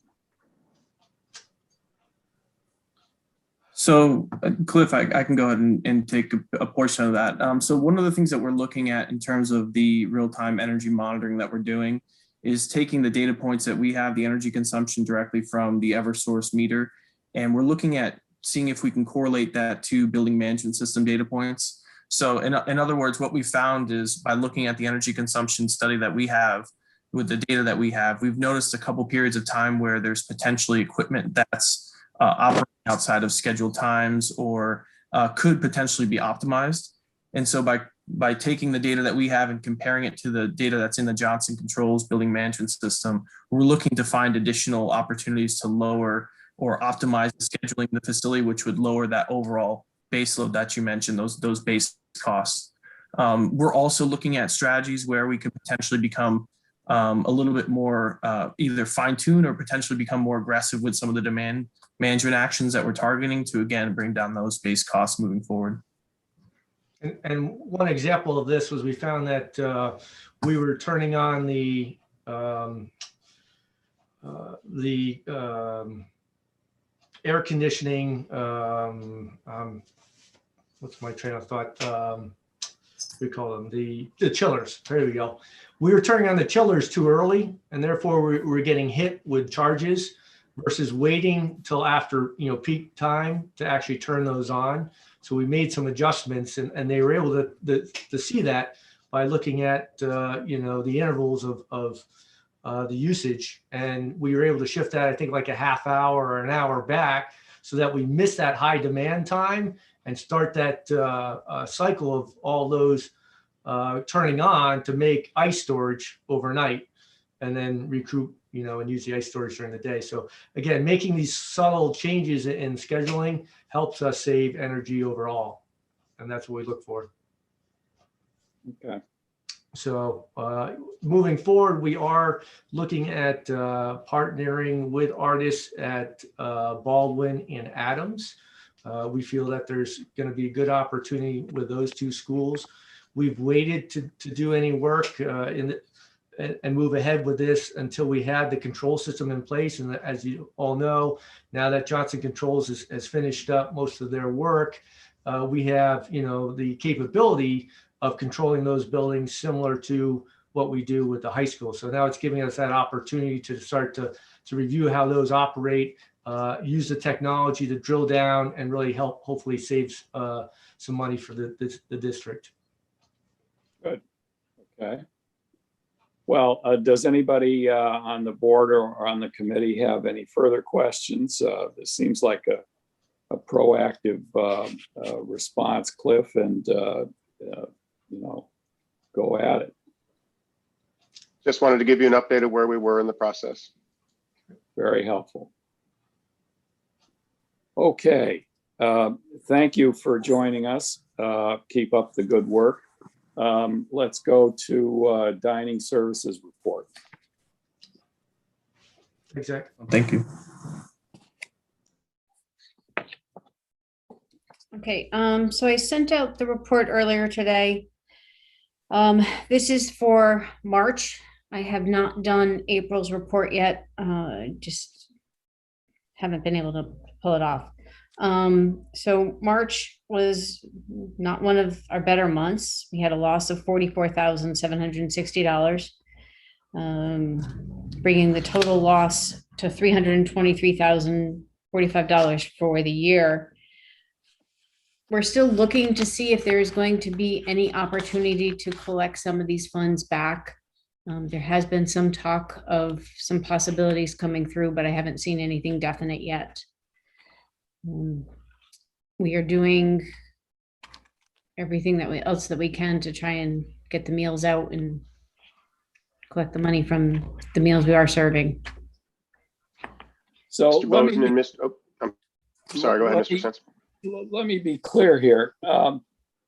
So Cliff, I can go ahead and take a portion of that. So one of the things that we're looking at in terms of the real-time energy monitoring that we're doing is taking the data points that we have, the energy consumption directly from the Eversource meter, and we're looking at seeing if we can correlate that to building management system data points. So in other words, what we found is by looking at the energy consumption study that we have with the data that we have, we've noticed a couple periods of time where there's potentially equipment that's operating outside of scheduled times or could potentially be optimized. And so by taking the data that we have and comparing it to the data that's in the Johnson Controls building management system, we're looking to find additional opportunities to lower or optimize the scheduling of the facility, which would lower that overall base load that you mentioned, those base costs. We're also looking at strategies where we could potentially become a little bit more either fine-tuned or potentially become more aggressive with some of the demand management actions that we're targeting to, again, bring down those base costs moving forward. And one example of this was we found that we were turning on the air conditioning. What's my train of thought? We call them the chillers. There we go. We were turning on the chillers too early, and therefore we're getting hit with charges versus waiting till after peak time to actually turn those on. So we made some adjustments, and they were able to see that by looking at the intervals of the usage, and we were able to shift that, I think, like a half hour or an hour back, so that we miss that high demand time and start that cycle of all those turning on to make ice storage overnight, and then recoup, and use the ice storage during the day. So again, making these subtle changes in scheduling helps us save energy overall, and that's what we look for. Okay. So moving forward, we are looking at partnering with artists at Baldwin and Adams. We feel that there's going to be a good opportunity with those two schools. We've waited to do any work and move ahead with this until we had the control system in place. And as you all know, now that Johnson Controls has finished up most of their work, we have the capability of controlling those buildings similar to what we do with the high school. So now it's giving us that opportunity to start to review how those operate, use the technology to drill down and really help hopefully save some money for the district. Good. Okay. Well, does anybody on the board or on the committee have any further questions? This seems like a proactive response, Cliff, and go at it. Just wanted to give you an update of where we were in the process. Very helpful. Okay. Thank you for joining us. Keep up the good work. Let's go to dining services report. Exactly. Thank you. Okay, so I sent out the report earlier today. This is for March. I have not done April's report yet. Just haven't been able to pull it off. So March was not one of our better months. We had a loss of $44,760, bringing the total loss to $323,045 for the year. We're still looking to see if there's going to be any opportunity to collect some of these funds back. There has been some talk of some possibilities coming through, but I haven't seen anything definite yet. We are doing everything else that we can to try and get the meals out and collect the money from the meals we are serving. So Mr. Bozeman and I'm sorry, go ahead, Mr. Sands. Let me be clear here.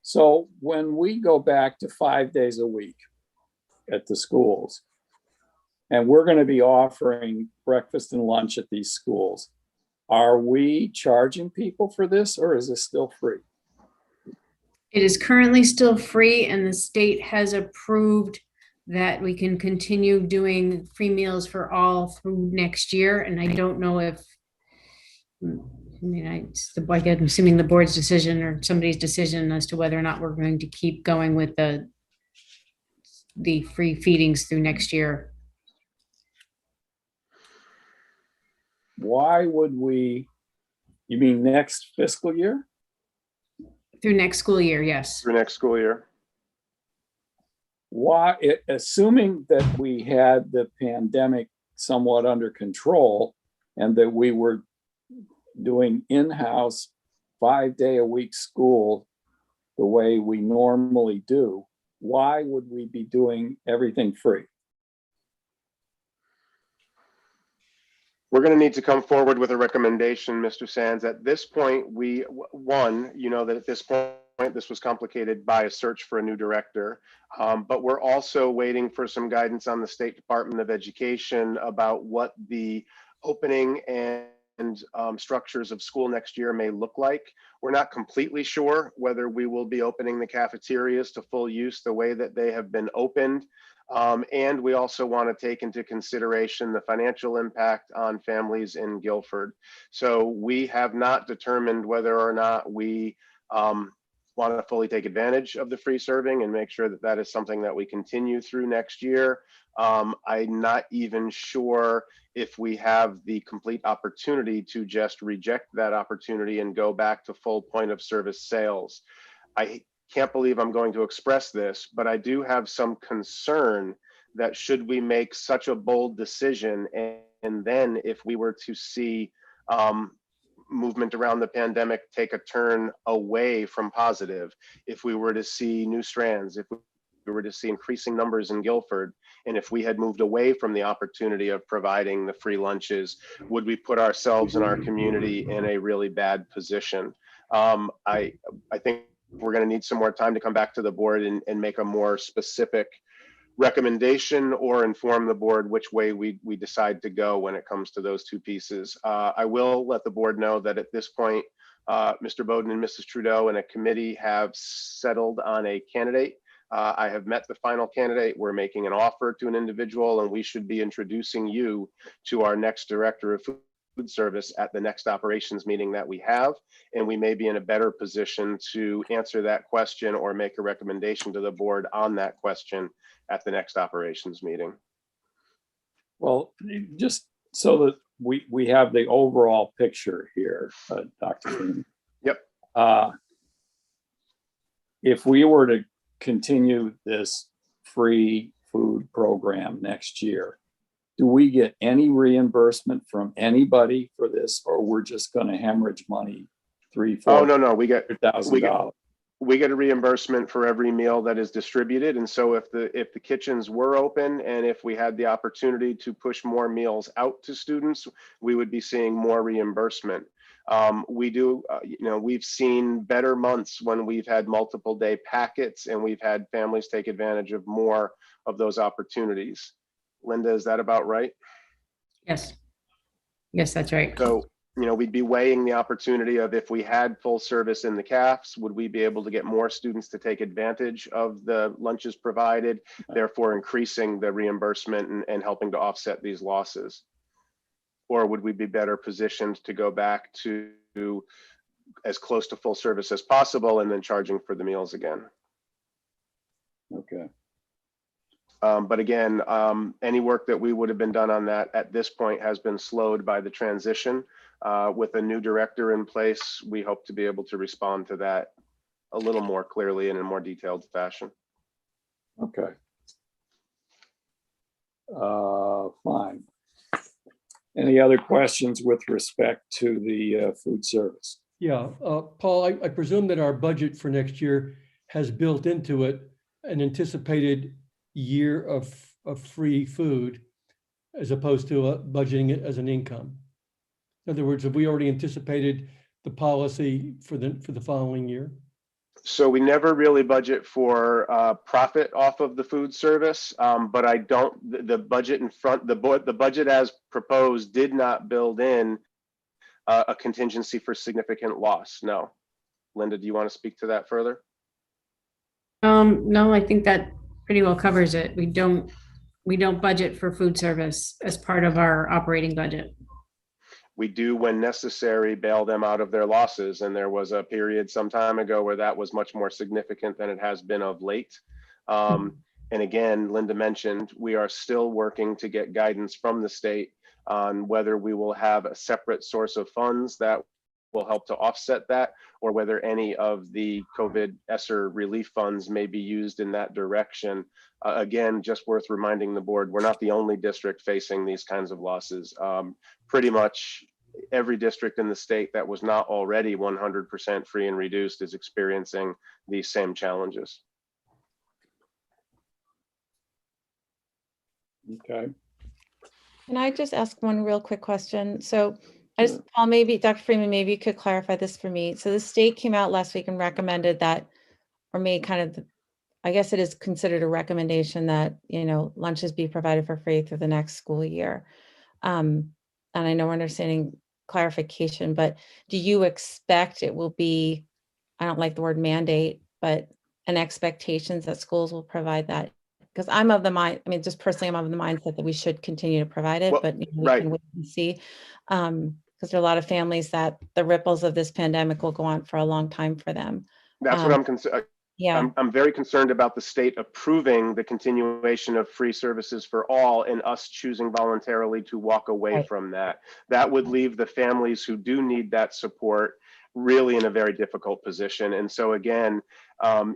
So when we go back to 5 days a week at the schools, and we're going to be offering breakfast and lunch at these schools, are we charging people for this, or is this still free? It is currently still free, and the state has approved that we can continue doing free meals for all through next year. And I don't know if, I'm assuming the board's decision or somebody's decision as to whether or not we're going to keep going with the free feedings through next year. Why would we, you mean next fiscal year? Through next school year, yes. Through next school year. Why, assuming that we had the pandemic somewhat under control and that we were doing in-house 5 day a week school the way we normally do, why would we be doing everything free? We're going to need to come forward with a recommendation, Mr. Sands. At this point, that at this point, this was complicated by a search for a new director. But we're also waiting for some guidance on the State Department of Education about what the opening and structures of school next year may look like. We're not completely sure whether we will be opening the cafeterias to full use the way that they have been opened. And we also want to take into consideration the financial impact on families in Guilford. So we have not determined whether or not we want to fully take advantage of the free serving and make sure that that is something that we continue through next year. I'm not even sure if we have the complete opportunity to just reject that opportunity and go back to full point of service sales. I can't believe I'm going to express this, but I do have some concern that should we make such a bold decision, and then if we were to see movement around the pandemic take a turn away from positive, if we were to see new strands, if we were to see increasing numbers in Guilford, and if we had moved away from the opportunity of providing the free lunches, would we put ourselves and our community in a really bad position? I think we're going to need some more time to come back to the board and make a more specific recommendation or inform the board which way we decide to go when it comes to those two pieces. I will let the board know that at this point, Mr. Bowden and Mrs. Trudeau and a committee have settled on a candidate. I have met the final candidate. We're making an offer to an individual, and we should be introducing you to our next director of food service at the next operations meeting that we have, and we may be in a better position to answer that question or make a recommendation to the board on that question at the next operations meeting. Well, just so that we have the overall picture here, Dr. Freeman. Yep. If we were to continue this free food program next year, do we get any reimbursement from anybody for this, or we're just going to hemorrhage money, Oh, no, we get $3,000? We get a reimbursement for every meal that is distributed. And so if the kitchens were open and if we had the opportunity to push more meals out to students, we would be seeing more reimbursement. We do, we've seen better months when we've had multiple day packets and we've had families take advantage of more of those opportunities. Linda, is that about right? Yes. Yes, that's right. So, we'd be weighing the opportunity of if we had full service in the CAFs, would we be able to get more students to take advantage of the lunches provided, therefore increasing the reimbursement and helping to offset these losses? Or would we be better positioned to go back to as close to full service as possible and then charging for the meals again? Okay. But again, any work that we would have been done on that at this point has been slowed by the transition. With a new director in place, we hope to be able to respond to that a little more clearly and in a more detailed fashion. Okay. Fine. Any other questions with respect to the food service? Yeah, Paul, I presume that our budget for next year has built into it an anticipated year of free food as opposed to budgeting it as an income. In other words, have we already anticipated the policy for the following year? So we never really budget for profit off of the food service, but I don't. The budget in front, the budget as proposed did not build in a contingency for significant loss. No, Linda, do you want to speak to that further? No, I think that pretty well covers it. We don't budget for food service as part of our operating budget. We do, when necessary, bail them out of their losses. And there was a period some time ago where that was much more significant than it has been of late. And again, Linda mentioned, we are still working to get guidance from the state on whether we will have a separate source of funds that will help to offset that, or whether any of the COVID ESSER relief funds may be used in that direction. Again, just worth reminding the board, we're not the only district facing these kinds of losses. Pretty much every district in the state that was not already 100% free and reduced is experiencing these same challenges. Okay. Can I just ask one real quick question? So Paul, maybe Dr. Freeman, maybe you could clarify this for me. So the state came out last week and recommended that, or made kind of, I guess it is considered a recommendation that, lunches be provided for free through the next school year. And I know we're understanding clarification, but do you expect it will be, I don't like the word mandate, but an expectations that schools will provide that? Because I'm of the mind, just personally, I'm of the mindset that we should continue to provide it, Well, but we right. can wait and see. Because there are a lot of families that the ripples of this pandemic will go on for a long time for them. That's what I'm concerned. Yeah. I'm very concerned about the state approving the continuation of free services for all and us choosing voluntarily to walk away Right. from that. That would leave the families who do need that support really in a very difficult position. And so again,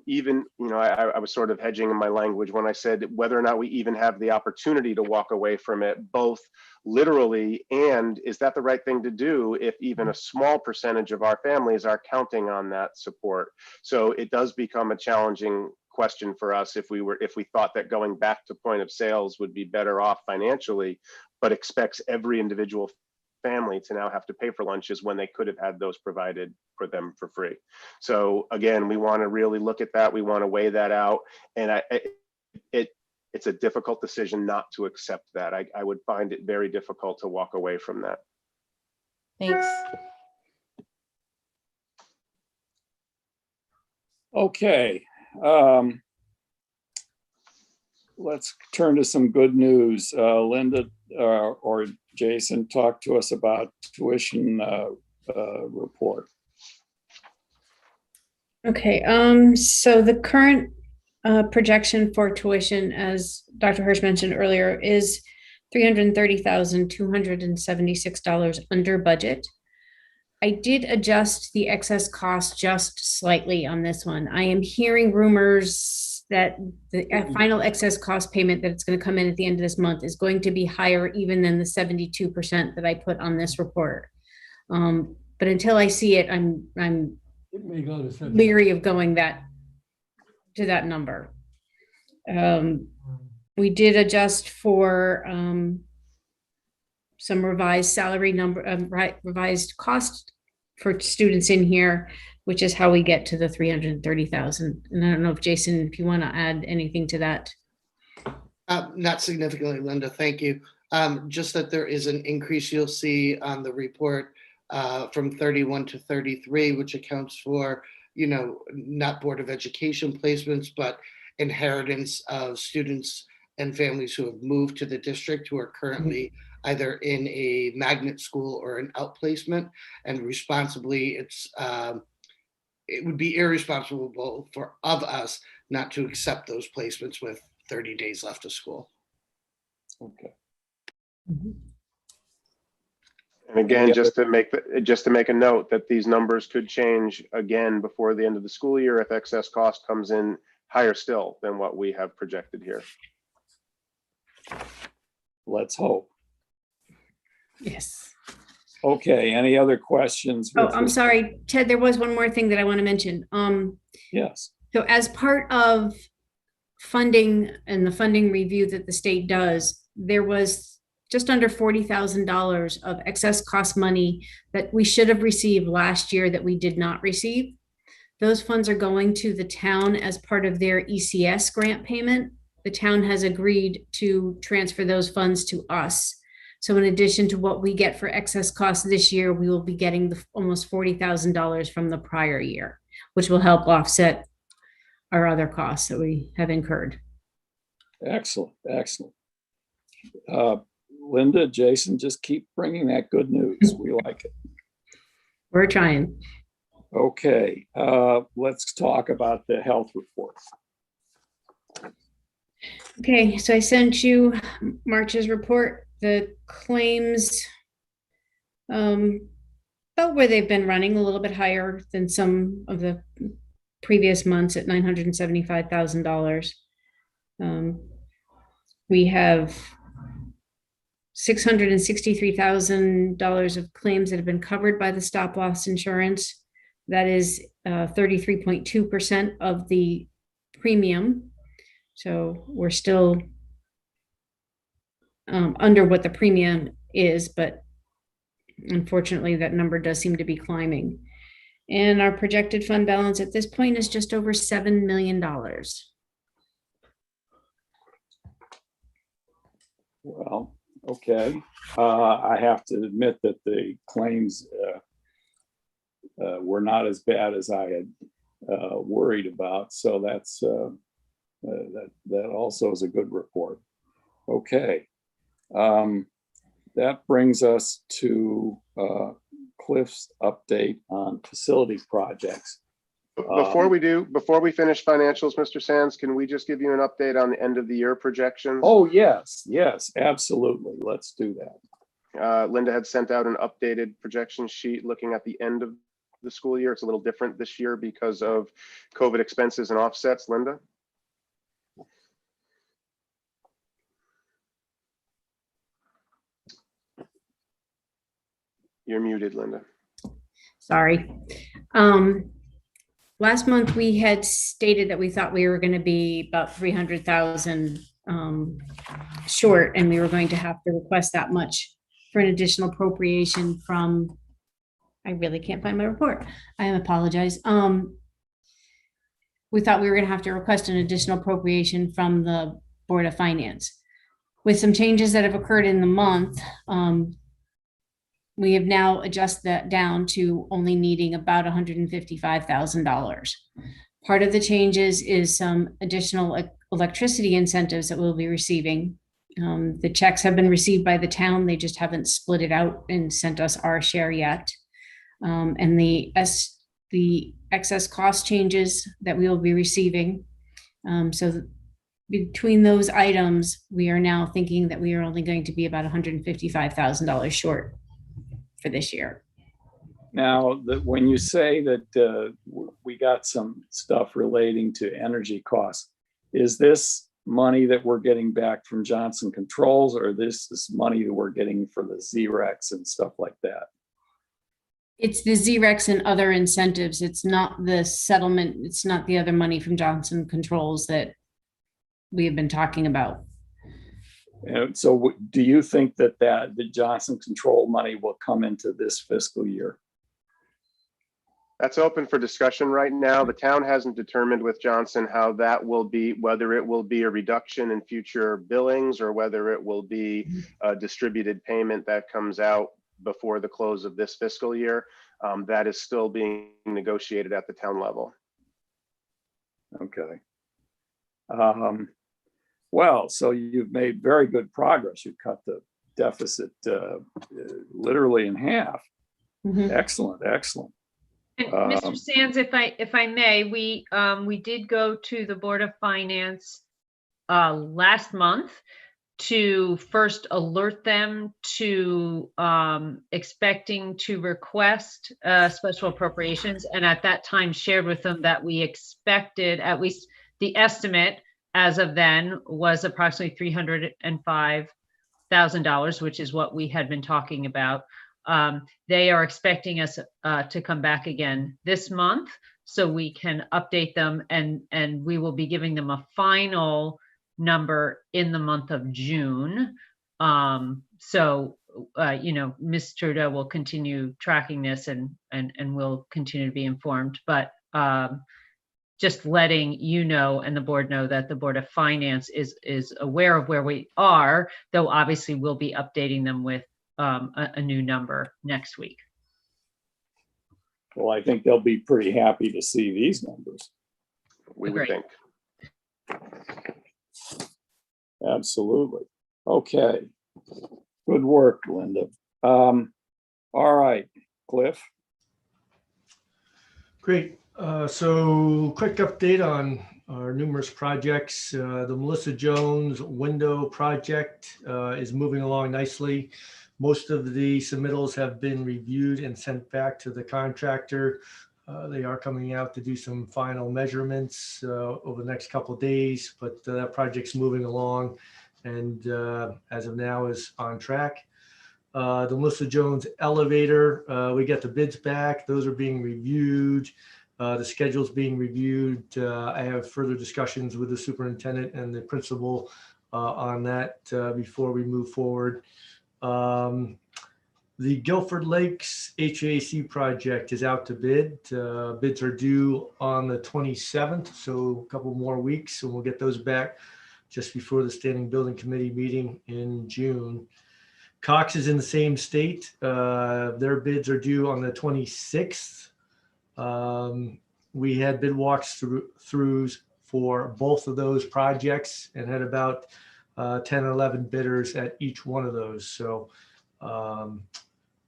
even, I was sort of hedging in my language when I said whether or not we even have the opportunity to walk away from it, both literally, and is that the right thing to do if even a small percentage of our families are counting on that support? So it does become a challenging question for us if we thought that going back to point of sales would be better off financially, but expects every individual family to now have to pay for lunches when they could have had those provided for them for free. So again, we want to really look at that. We want to weigh that out. And it's a difficult decision not to accept that. I would find it very difficult to walk away from that. Thanks. Okay. Let's turn to some good news. Linda or Jason, talk to us about tuition report. Okay, so the current projection for tuition, as Dr. Hirsch mentioned earlier, is $330,276 under budget. I did adjust the excess cost just slightly on this one. I am hearing rumors that the final excess cost payment that's going to come in at the end of this month is going to be higher even than the 72% that I put on this report. But until I see it, I'm It may go to 70. leery of going to that number. We did adjust for some revised salary number, revised cost for students in here, which is how we get to the 330,000. And I don't know if Jason, if you want to add anything to that. Not significantly, Linda, thank you. Just that there is an increase you'll see on the report from 31 to 33, which accounts for, not Board of Education placements, but inheritance of students and families who have moved to the district who are currently either in a magnet school or an outplacement, and responsibly, it would be irresponsible of us not to accept those placements with 30 days left of school. Okay. And again, just to make a note that these numbers could change again before the end of the school year if excess cost comes in higher still than what we have projected here. Let's hope. Yes. Okay, any other questions? Oh, I'm sorry, Ted, there was one more thing that I want to mention. Yes. So as part of funding and the funding review that the state does, there was just under $40,000 of excess cost money that we should have received last year that we did not receive. Those funds are going to the town as part of their ECS grant payment. The town has agreed to transfer those funds to us. So in addition to what we get for excess costs this year, we will be getting almost $40,000 from the prior year, which will help offset our other costs that we have incurred. Excellent, excellent. Linda, Jason, just keep bringing that good news. We like it. We're trying. Okay, let's talk about the health report. Okay, so I sent you March's report. The claims, about where they've been running, a little bit higher than some of the previous months at $975,000. We have $663,000 of claims that have been covered by the stop loss insurance. That is 33.2% of the premium. So we're still under what the premium is, but Unfortunately, that number does seem to be climbing. And our projected fund balance at this point is just over $7 million. Well, okay. I have to admit that the claims were not as bad as I had worried about. So that's that also is a good report. Okay. That brings us to Cliff's update on facility projects. Before we finish financials, Mr. Sands, can we just give you an update on the end of the year projections? Oh, yes, absolutely. Let's do that. Linda had sent out an updated projection sheet looking at the end of the school year. It's a little different this year because of COVID expenses and offsets. Linda? You're muted, Linda. Sorry. Last month we had stated that we thought we were going to be about 300,000 short, and we were going to have to request that much for an additional appropriation from, I really can't find my report. I apologize. We thought we were going to have to request an additional appropriation from the Board of Finance. With some changes that have occurred in the month, we have now adjusted that down to only needing about $155,000. Part of the changes is some additional electricity incentives that we'll be receiving. The checks have been received by the town. They just haven't split it out and sent us our share yet. And the excess cost changes that we will be receiving. So between those items, we are now thinking that we are only going to be about $155,000 short for this year. Now, when you say that we got some stuff relating to energy costs, is this money that we're getting back from Johnson Controls, or this is money that we're getting for the ZREX and stuff like that? It's the ZREX and other incentives. It's not the settlement. It's not the other money from Johnson Controls that we have been talking about. So do you think that the Johnson Control money will come into this fiscal year? That's open for discussion right now. The town hasn't determined with Johnson how that will be, whether it will be a reduction in future billings or whether it will be a distributed payment that comes out before the close of this fiscal year. That is still being negotiated at the town level. Okay. Well, so you've made very good progress. You cut the deficit literally in half. Mm-hmm. Excellent, excellent. And Mr. Sands, if I may, we did go to the Board of Finance last month to first alert them to expecting to request special appropriations, and at that time shared with them that we expected, at least the estimate as of then was approximately $305,000, which is what we had been talking about. They are expecting us to come back again this month so we can update them, and we will be giving them a final number in the month of June. So Ms. Trudeau will continue tracking this and will continue to be informed. But just letting you know and the board know that the Board of Finance is aware of where we are, though obviously we'll be updating them with a new number next week. Well, I think they'll be pretty happy to see these numbers. We would think. Absolutely. Okay. Good work, Linda. All right, Cliff. Great. So quick update on our numerous projects. The Melissa Jones window project is moving along nicely. Most of the submittals have been reviewed and sent back to the contractor. They are coming out to do some final measurements over the next couple of days, but that project's moving along and as of now is on track. The Melissa Jones elevator, we got the bids back. Those are being reviewed. The schedule's being reviewed. I have further discussions with the superintendent and the principal on that before we move forward. The Guilford Lakes HVAC project is out to bid. Bids are due on the 27th, so a couple more weeks, and we'll get those back just before the Standing Building Committee meeting in June. Cox is in the same state. Their bids are due on the 26th. We had bid walkthroughs for both of those projects and had about 10 or 11 bidders at each one of those. So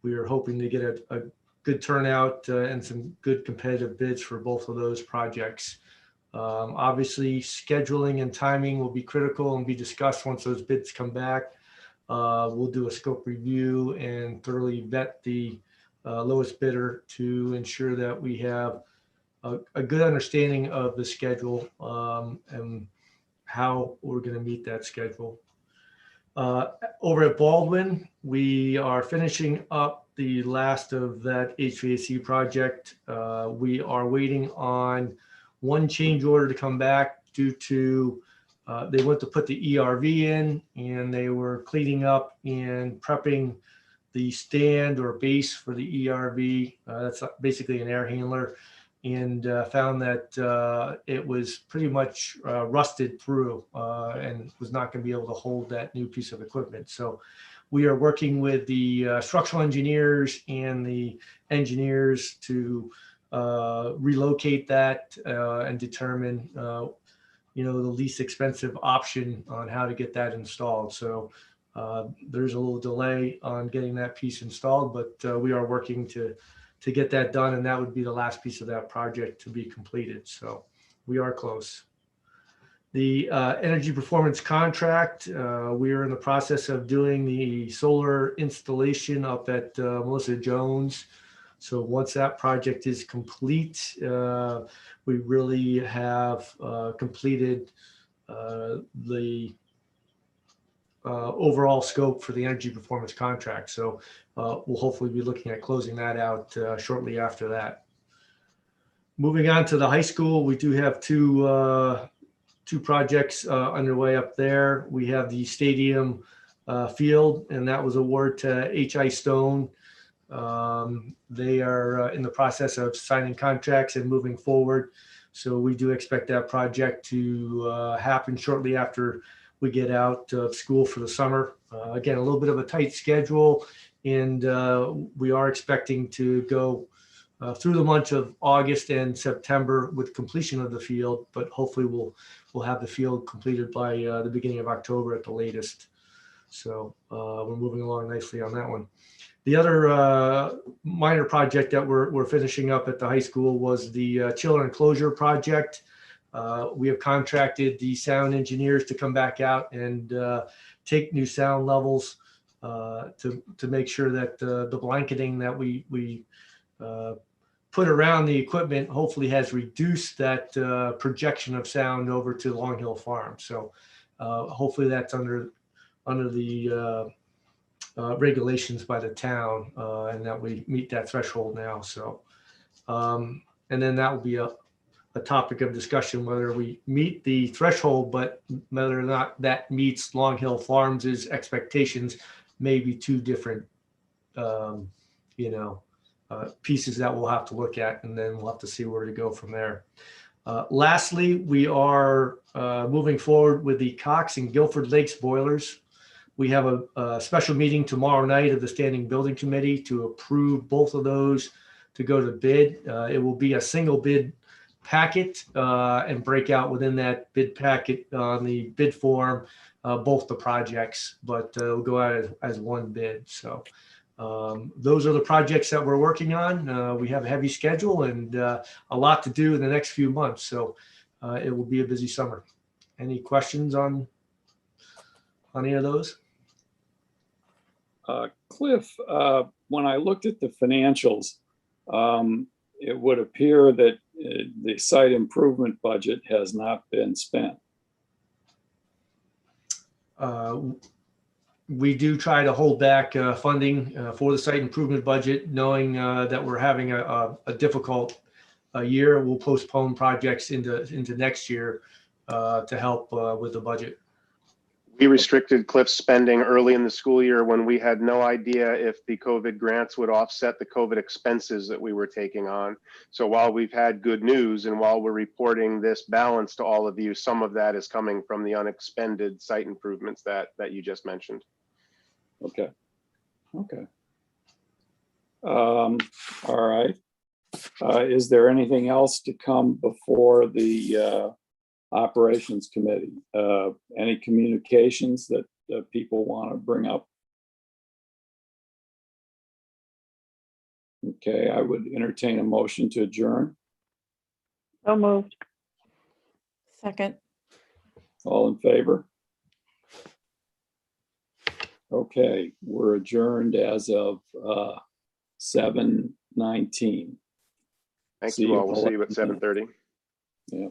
we are hoping to get a good turnout and some good competitive bids for both of those projects. Obviously, scheduling and timing will be critical and be discussed once those bids come back. We'll do a scope review and thoroughly vet the lowest bidder to ensure that we have a good understanding of the schedule and how we're going to meet that schedule. Over at Baldwin, we are finishing up the last of that HVAC project. We are waiting on one change order to come back due to they went to put the ERV in and they were cleaning up and prepping the stand or base for the ERV. That's basically an air handler, and found that it was pretty much rusted through and was not going to be able to hold that new piece of equipment. So we are working with the structural engineers and the engineers to relocate that and determine the least expensive option on how to get that installed. So there's a little delay on getting that piece installed, but we are working to get that done, and that would be the last piece of that project to be completed. So we are close. The energy performance contract, we are in the process of doing the solar installation up at Melissa Jones. So once that project is complete, we really have completed the overall scope for the energy performance contract. So we'll hopefully be looking at closing that out shortly after that. Moving on to the high school, we do have two projects underway up there. We have the stadium field, and that was awarded to H.I. Stone. They are in the process of signing contracts and moving forward. So we do expect that project to happen shortly after we get out of school for the summer. Again, a little bit of a tight schedule, and we are expecting to go through the month of August and September with completion of the field, but hopefully we'll have the field completed by the beginning of October at the latest. So we're moving along nicely on that one. The other minor project that we're finishing up at the high school was the chiller enclosure project. We have contracted the sound engineers to come back out and take new sound levels to make sure that the blanketing that we put around the equipment hopefully has reduced that projection of sound over to Long Hill Farm. So hopefully that's under the regulations by the town and that we meet that threshold now. So and then that will be a topic of discussion whether we meet the threshold, but whether or not that meets Long Hill Farms' expectations may be two different pieces that we'll have to look at, and then we'll have to see where to go from there. Lastly, we are moving forward with the Cox and Guilford Lakes boilers. We have a special meeting tomorrow night of the Standing Building Committee to approve both of those to go to bid. It will be a single bid packet and break out within that bid packet on the bid form both the projects, but it'll go out as one bid. So those are the projects that we're working on. We have a heavy schedule and a lot to do in the next few months. So it will be a busy summer. Any questions on any of those? Cliff, when I looked at the financials, it would appear that the site improvement budget has not been spent. We do try to hold back funding for the site improvement budget, knowing that we're having a difficult year. We'll postpone projects into next year to help with the budget. We restricted Cliff's spending early in the school year when we had no idea if the COVID grants would offset the COVID expenses that we were taking on. So while we've had good news and while we're reporting this balance to all of you, some of that is coming from the unexpended site improvements that you just mentioned. Okay. All right. Is there anything else to come before the Operations Committee? Any communications that people want to bring up? Okay, I would entertain a motion to adjourn. So moved. Second. All in favor? Okay, we're adjourned as of 7:19. Thank See you you all. We'll all see you at at 7:30. Yeah.